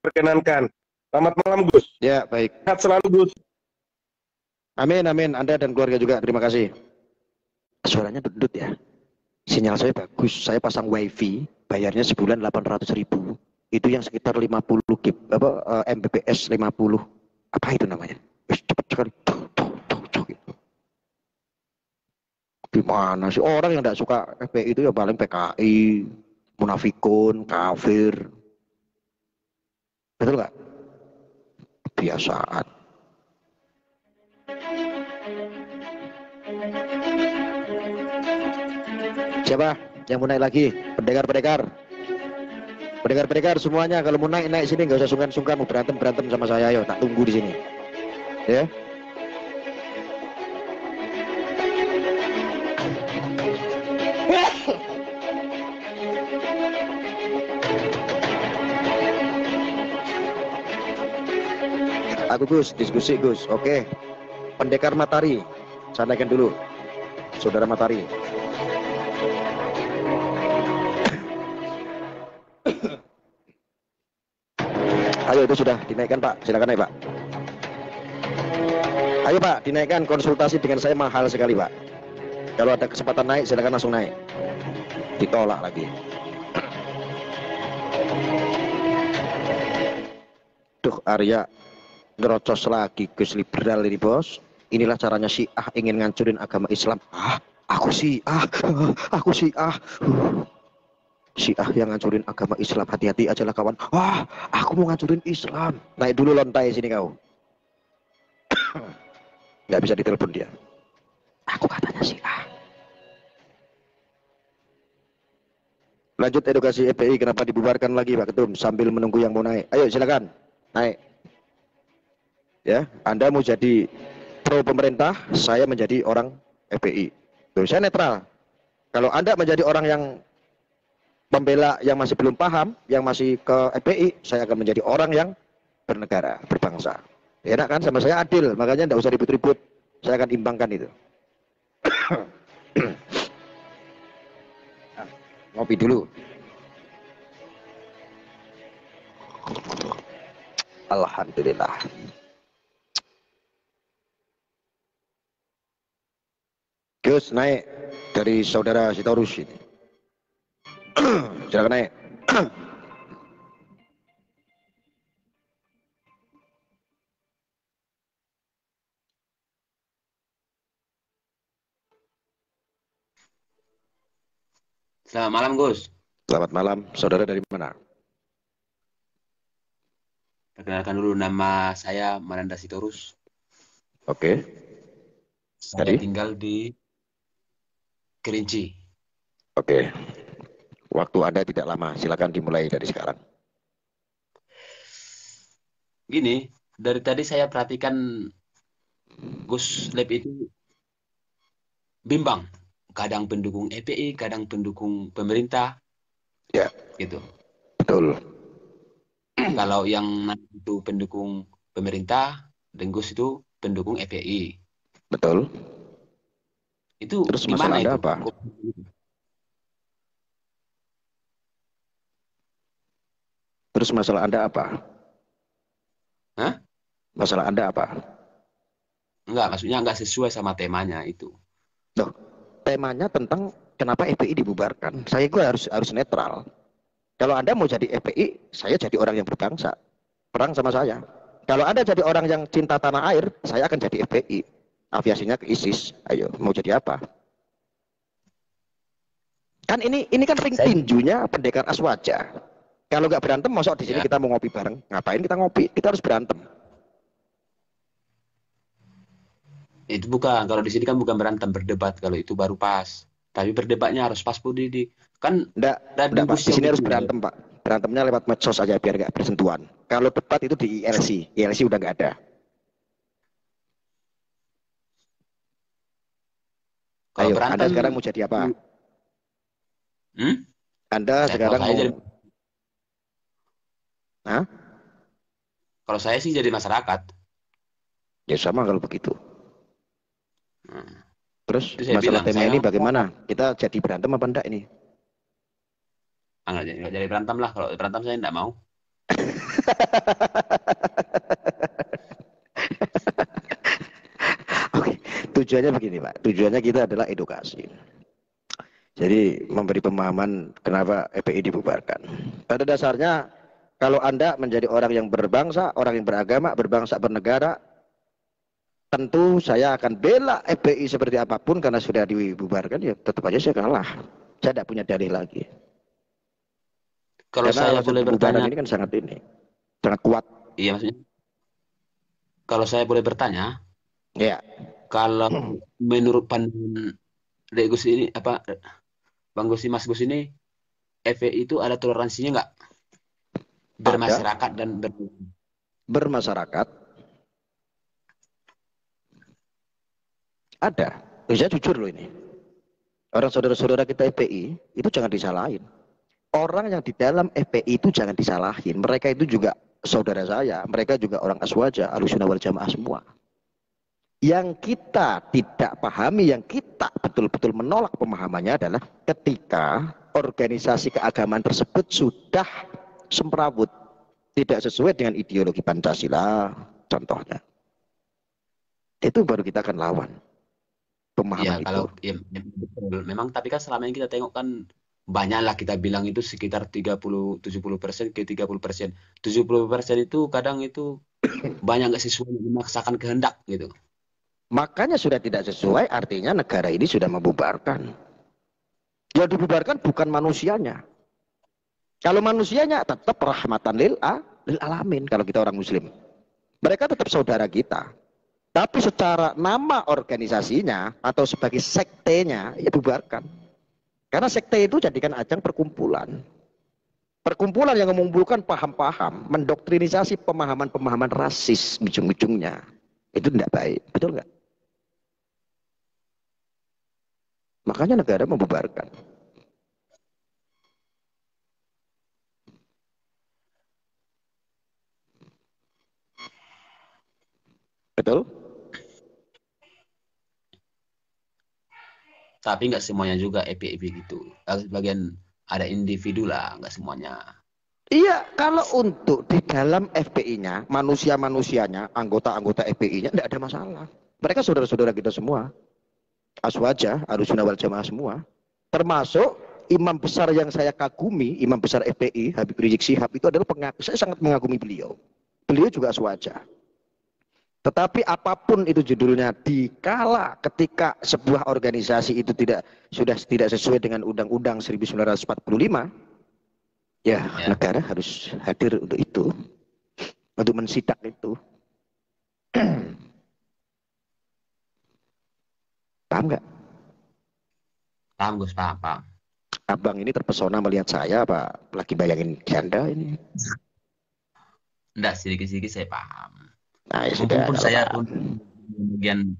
Perkenankan. Selamat malam, Gus. Ya, baik. Sehat selalu, Gus. Amin. Anda dan keluarga juga. Terima kasih. Suaranya endut ya. Sinyal saya bagus. Saya pasang wifi, bayarnya sebulan 800.000. Itu yang sekitar 50 Mbps 50. Apa itu namanya? Cepet sekali. Gitu. Gimana sih orang yang tidak suka FPI itu ya paling PKI, munafikun, kafir. Betul nggak? Kebiasaan. Siapa yang mau naik lagi? Pendekar semuanya kalau mau naik sini, nggak usah sungkan-sungkan mau berantem sama saya, ayo tak tunggu di sini. Ya. Aku Gus, diskusi Gus. Oke. Pendekar Matahari. Saya naikkan dulu. Saudara Matahari. Ayo itu sudah dinaikkan Pak, silakan naik Pak. Ayo Pak, dinaikkan, konsultasi dengan saya mahal sekali Pak. Kalau ada kesempatan naik silakan langsung naik. Ditolak lagi. Duh Arya, ngerocos lagi Gus liberal ini bos. Inilah caranya Syiah ingin ngancurin agama Islam. Aku Syiah, aku Syiah. Syiah yang ngancurin agama Islam, hati-hati aja lah kawan. Aku mau ngancurin Islam. Naik dulu lontai sini kau. Nggak bisa ditelepon dia. Aku katanya Syiah. Lanjut edukasi FPI, kenapa dibubarkan lagi Pak Ketum sambil menunggu yang mau naik. Ayo silakan naik. Ya, Anda mau jadi pro pemerintah, saya menjadi orang FPI. Tuh, saya netral. Kalau Anda menjadi orang yang pembela yang masih belum paham, yang masih ke FPI, saya akan menjadi orang yang bernegara, berbangsa. Enak kan, sama saya adil, makanya tidak usah ribut-ribut. Saya akan imbangkan itu. Ngopi dulu. Alhamdulillah. Gus naik dari saudara Sitorus ini. Silakan naik. Selamat malam, Gus. Selamat malam, saudara dari mana? Perkenalkan dulu, nama saya Mananda Sitorus. Oke. Saya tinggal di Kerinci. Oke. Waktu Anda tidak lama, silakan dimulai dari sekarang. Gini, dari tadi saya perhatikan Gus Lab itu bimbang. Kadang pendukung FPI, kadang pendukung pemerintah. Ya. Gitu. Betul. Kalau yang itu pendukung pemerintah, dan Gus itu pendukung FPI. Betul. Itu terus gimana masalah Anda itu? apa? Terus masalah Anda apa? Hah? Masalah Anda apa? Enggak, maksudnya enggak sesuai sama temanya itu. Loh, temanya tentang kenapa FPI dibubarkan. Saya juga harus netral. Kalau Anda mau jadi FPI, saya jadi orang yang berbangsa. Perang sama saya. Kalau Anda jadi orang yang cinta tanah air, saya akan jadi FPI. Aviasinya ke ISIS. Ayo, mau jadi apa? Kan ini kan ring tinjunya pendekar Aswaja. Kalau nggak berantem, masuk di sini kita mau ngopi bareng. Ngapain kita ngopi? Kita harus berantem. Itu bukan, kalau di sini kan bukan berantem, berdebat. Kalau itu baru pas. Tapi berdebatnya harus pas, Bu Didi. Kan enggak Pak. Di sini harus berantem, Pak. Berantemnya lewat medsos aja biar nggak bersentuhan. Kalau debat itu di ILC. ILC udah nggak ada. Kalau ayo, berantem, Anda sekarang mau jadi apa? Anda sekarang mau... Hah? Kalau saya sih jadi masyarakat. Ya sama kalau begitu. Terus saya masalah bilang, tema ini bagaimana? Kita jadi berantem apa enggak ini? Nggak jadi berantem lah. Kalau berantem saya enggak mau. Oke, tujuannya begini Pak. Tujuannya kita adalah edukasi. Jadi memberi pemahaman kenapa FPI dibubarkan. Pada dasarnya kalau Anda menjadi orang yang berbangsa, orang yang beragama, berbangsa, bernegara, tentu saya akan bela FPI seperti apapun karena sudah dibubarkan ya tetap aja saya kalah. Saya tidak punya dalih lagi. Kalau karena saya boleh bertanya, ini kan sangat kuat. Iya maksudnya. Kalau saya boleh bertanya, ya. Kalau menurut pandangan Dek Gus ini apa, Bang Gus, Mas Gus ini, FPI itu ada toleransinya nggak? Bermasyarakat dan bermasyarakat ada. Saya jujur loh ini. Orang saudara-saudara kita FPI itu jangan disalahin. Orang yang di dalam FPI itu jangan disalahin. Mereka itu juga saudara saya. Mereka juga orang Aswaja, Ahlussunnah wal Jamaah semua. Yang kita tidak pahami, yang kita betul-betul menolak pemahamannya adalah ketika organisasi keagamaan tersebut sudah semrawut, tidak sesuai dengan ideologi Pancasila, contohnya. Itu baru kita akan lawan pemahaman ya, itu. Kalau ya, betul. Memang, tapi kan selama yang kita tengok kan banyaklah kita bilang itu sekitar 30-70% ke 30%. 70% itu kadang itu banyak nggak sesuai, memaksakan kehendak gitu. Makanya sudah tidak sesuai, artinya negara ini sudah membubarkan. Yang dibubarkan bukan manusianya. Kalau manusianya tetap rahmatan lil alamin kalau kita orang muslim. Mereka tetap saudara kita. Tapi secara nama organisasinya atau sebagai sektenya, ya bubarkan. Karena sekte itu jadikan ajang perkumpulan. Perkumpulan yang mengumpulkan paham-paham, mendoktrinisasi pemahaman-pemahaman rasis ujung-ujungnya. Itu tidak baik, betul nggak? Makanya negara membubarkan. Betul? Tapi nggak semuanya juga EPI gitu. Bagian ada individu lah, nggak semuanya. Iya, kalau untuk di dalam FPI-nya, manusia-manusianya, anggota-anggota FPI-nya, tidak ada masalah. Mereka saudara-saudara kita semua. Aswaja, Ahlussunnah wal Jamaah semua. Termasuk imam besar yang saya kagumi, imam besar FPI, Habib Rizik Syihab, itu adalah saya sangat mengagumi beliau. Beliau juga aswaja. Tetapi apapun itu judulnya, dikala ketika sebuah organisasi itu sudah tidak sesuai dengan Undang-Undang 1945, ya negara harus hadir untuk itu, untuk mensidak itu. Paham nggak? Paham Gus, paham. Abang ini terpesona melihat saya apa lagi bayangin janda ini? Enggak, sedikit-sedikit saya paham. Nah, ya sudah. Pun saya pun bagian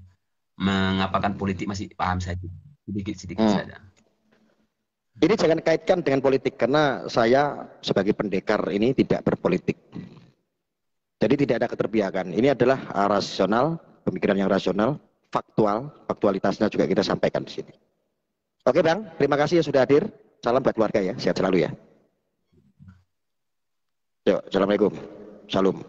mengapakan politik masih paham saja. Sedikit-sedikit saja. Ini jangan kaitkan dengan politik karena saya sebagai pendekar ini tidak berpolitik. Jadi tidak ada keterpihakan. Ini adalah rasional, pemikiran yang rasional, faktual, faktualitasnya juga kita sampaikan di sini. Oke Bang, terima kasih ya sudah hadir. Salam buat keluarga ya, sehat selalu ya. Yuk, assalamualaikum. Salam.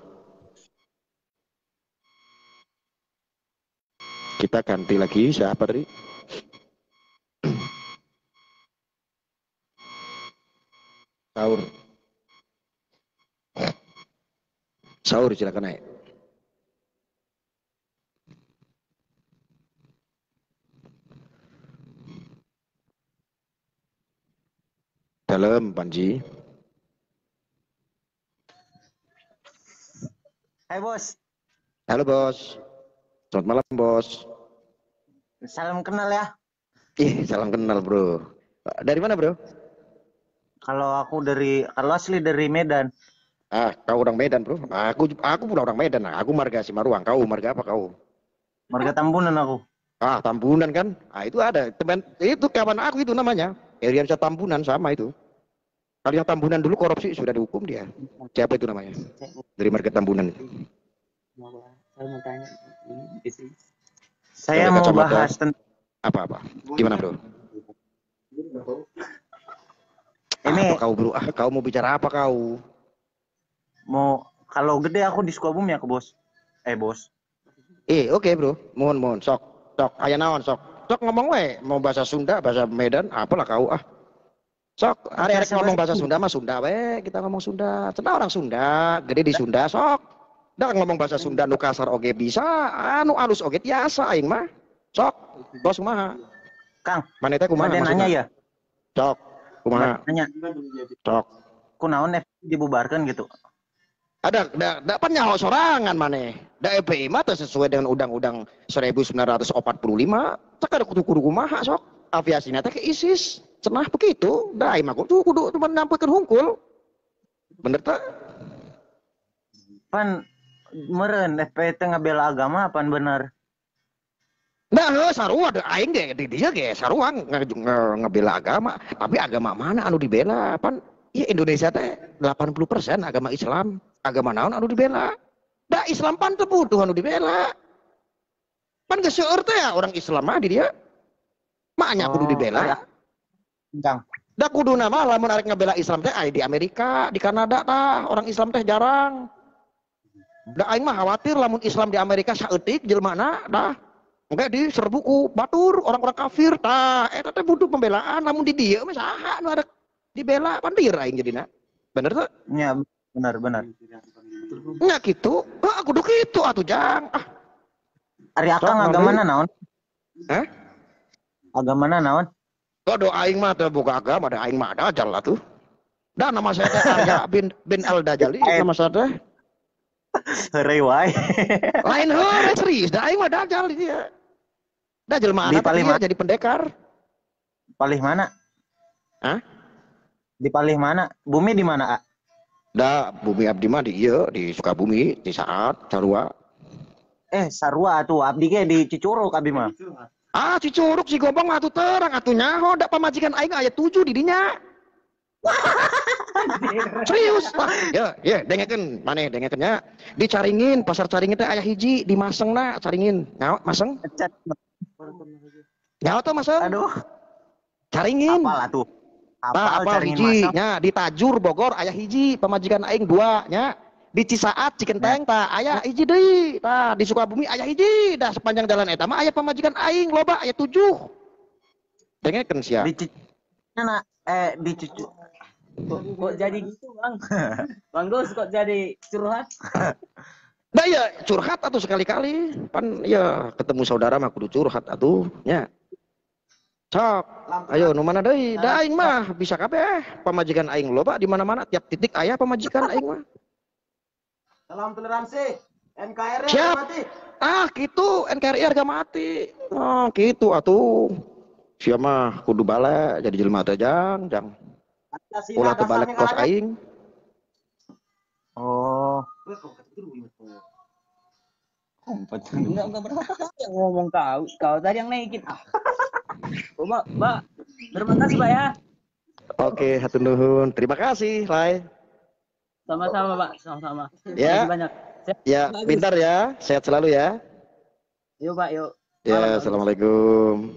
Kita ganti lagi siapa tadi? Sahur. Sahur silakan naik. Dalam Panji. Hai bos. Halo bos. Selamat malam bos. Salam kenal ya. Ih, salam kenal bro. Dari mana bro? Kalau asli dari Medan. Ah, kau orang Medan bro. Aku pun orang Medan. Aku marga Simaruang. Kau marga apa kau? Marga Tambunan aku. Ah, Tambunan kan? Ah, itu ada teman itu kawan aku itu namanya. Eriansa Tambunan sama itu. Kalau yang Tambunan dulu korupsi sudah dihukum dia. Siapa itu namanya? Dari marga Tambunan. Saya mau tanya. Saya mau bahas tentang apa? Gimana bro? Ini apa kau bro? Kau mau bicara apa kau? Kalau gede aku di Sukabumi ya ke bos. Bos. Oke bro. Mohon sok. Aya naon sok. Sok ngomong we. Mau bahasa Sunda, bahasa Medan, apalah kau Sok, hari-hari ngomong bahasa Sunda mah Sunda we. Kita ngomong Sunda. Cenah orang Sunda, gede di Sunda sok. Dah ngomong bahasa Sunda nu kasar oge bisa, anu alus oge tiasa aing mah. Sok, bos kumaha? Kang, maneh teh kumaha? Nanya ya. Sok, kumaha? Nanya. Sok. Kunaon dibubarkan gitu. Ada nyaho sorangan maneh. Da FPI mah teh sesuai dengan Undang-Undang 1945, cek ada kudu kumaha sok. Aviasinya teh ke ISIS. Cenah begitu. Da aing mah kudu menyampaikan hungkul. Bener tak? Pan meren FPI teh ngabela agama pan bener. Nah, sarua aing ge di dia ge sarua ngebela agama, tapi agama mana anu dibela? Pan ya Indonesia teh 80% agama Islam. Agama naon anu dibela? Da Islam pan teu butuh anu dibela. Pan geus seueur teh orang Islam mah di dia. Maknya kudu dibela. Kang. Da kuduna mah lamun arek ngabela Islam teh aya di Amerika, di Kanada tah orang Islam teh jarang. Da aing mah khawatir lamun Islam di Amerika saeutik jelmana dah Enggak diserbuku batur orang-orang kafir. Tah eta teh butuh pembelaan lamun di dieu mah saha nu ada dibela pandir aing jadina. Bener tuh? Ya, benar. Nya kitu. Kudu kitu atuh Jang. Ari akang agamana naon? Hah? Agamana naon? Kok aing mah teh boga agama, ada aing mah dajal atuh. Dan nama saya teh Arya bin Al-Dajali, nama saya teh. Heureuy wae. Lain heureuy serius, da aing mah dajal dia. Dajal mana tadi jadi pendekar. Palih mana? Hah? Di palih mana? Bumi di mana, A? Da bumi abdi mah di ieu di Sukabumi, di saat Sarua. Sarua atuh abdi ge di Cicurug abi mah. Cicurug si Gombong mah atuh terang atuh nyaho da pamajikan aing aya 7 di dinya. Serius lah. Ya, dengekeun maneh dengekeunnya. Di Caringin, pasar Caringin teh aya hiji di Masengna, Caringin. Nyaho Maseng? Nyaho tuh Maseng? Aduh. Caringin. Apal atuh. Apal hiji nya di Tajur Bogor aya hiji pamajikan aing 2 nya. Di Cisaat Cikenteng tah aya hiji deui. Tah di Sukabumi aya hiji. Dah sepanjang jalan eta mah aya pamajikan aing loba aya 7. Dengekeun sia. Di Cicana di Cucu. Kok jadi gitu Bang? Bang Gus kok jadi curhat? Nah ya curhat atuh sekali-kali. Pan ya ketemu saudara mah kudu curhat atuh nya. Sok, ayo nu mana deui? Da aing mah bisa kabeh. Pamajikan aing loba di mana-mana tiap titik aya pamajikan aing mah. Salam toleransi. NKRI Siap. mati. Gitu NKRI harga mati. Gitu atuh. Sia mah kudu bala jadi jelema teh Jang. Ulah teu balik kos aing. Oh. Enggak berapa yang ngomong kau tadi yang naikin. Mbak, terima kasih Pak ya. Oke, hatur nuhun. Terima kasih, Rai. Sama-sama Pak, sama-sama. Ya. Terima kasih banyak. Ya, pintar ya. Sehat selalu ya. Yuk Pak, yuk. Ya, assalamualaikum.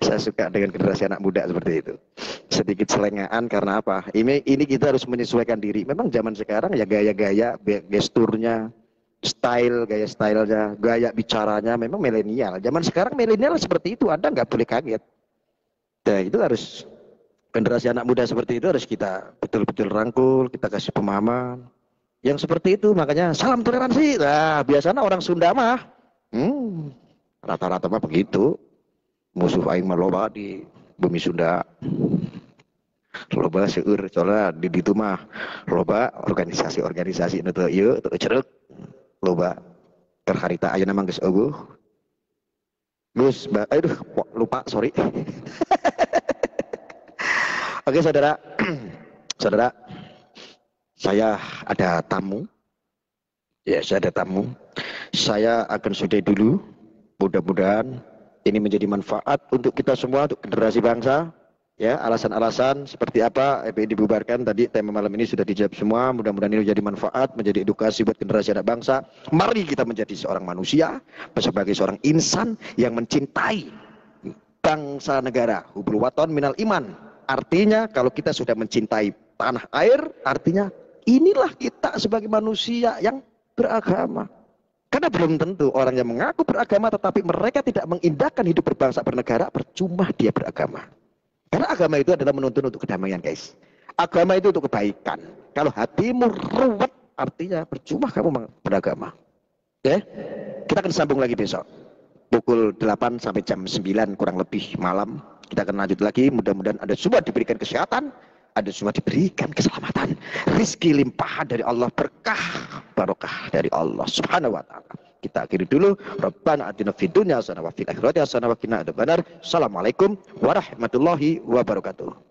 Saya suka dengan generasi anak muda seperti itu. Sedikit selengaan karena apa? Ini kita harus menyesuaikan diri. Memang zaman sekarang ya gaya-gaya, gesturnya, gaya stylenya, gaya bicaranya memang milenial. Zaman sekarang milenial seperti itu, Anda nggak boleh kaget. Nah, itu harus generasi anak muda seperti itu harus kita betul-betul rangkul, kita kasih pemahaman. Yang seperti itu makanya salam toleransi. Nah, biasanya orang Sunda mah rata-rata mah begitu. Musuh aing mah loba di bumi Sunda. Loba seueur soalnya di ditu mah loba organisasi nu teu ieu teu cerek. Loba keur harita ayeuna mah geus eueuh. Gus, aduh lupa, sorry. Oke, saudara. Saudara, saya ada tamu. Ya, saya ada tamu. Saya akan sudahi dulu. Mudah-mudahan ini menjadi manfaat untuk kita semua, untuk generasi bangsa. Ya, alasan-alasan seperti apa FPI dibubarkan tadi tema malam ini sudah dijawab semua. Mudah-mudahan ini menjadi manfaat, menjadi edukasi buat generasi anak bangsa. Mari kita menjadi seorang manusia, sebagai seorang insan yang mencintai bangsa negara. Hubul waton minal iman. Artinya kalau kita sudah mencintai tanah air, artinya inilah kita sebagai manusia yang beragama. Karena belum tentu orang yang mengaku beragama tetapi mereka tidak mengindahkan hidup berbangsa bernegara, percuma dia beragama. Karena agama itu adalah menuntun untuk kedamaian, guys. Agama itu untuk kebaikan. Kalau hatimu ruwet, artinya percuma kamu beragama. Oke? Kita akan sambung lagi besok. Pukul 8 sampai jam 9 kurang lebih malam. Kita akan lanjut lagi. Mudah-mudahan Anda semua diberikan kesehatan. Anda semua diberikan keselamatan. Rizki limpahan dari Allah, berkah barokah dari Allah Subhanahu wa taala. Kita akhiri dulu. Rabbana atina fid dunya hasanah wa fil akhirati hasanah wa qina adzabannar. Assalamualaikum warahmatullahi wabarakatuh.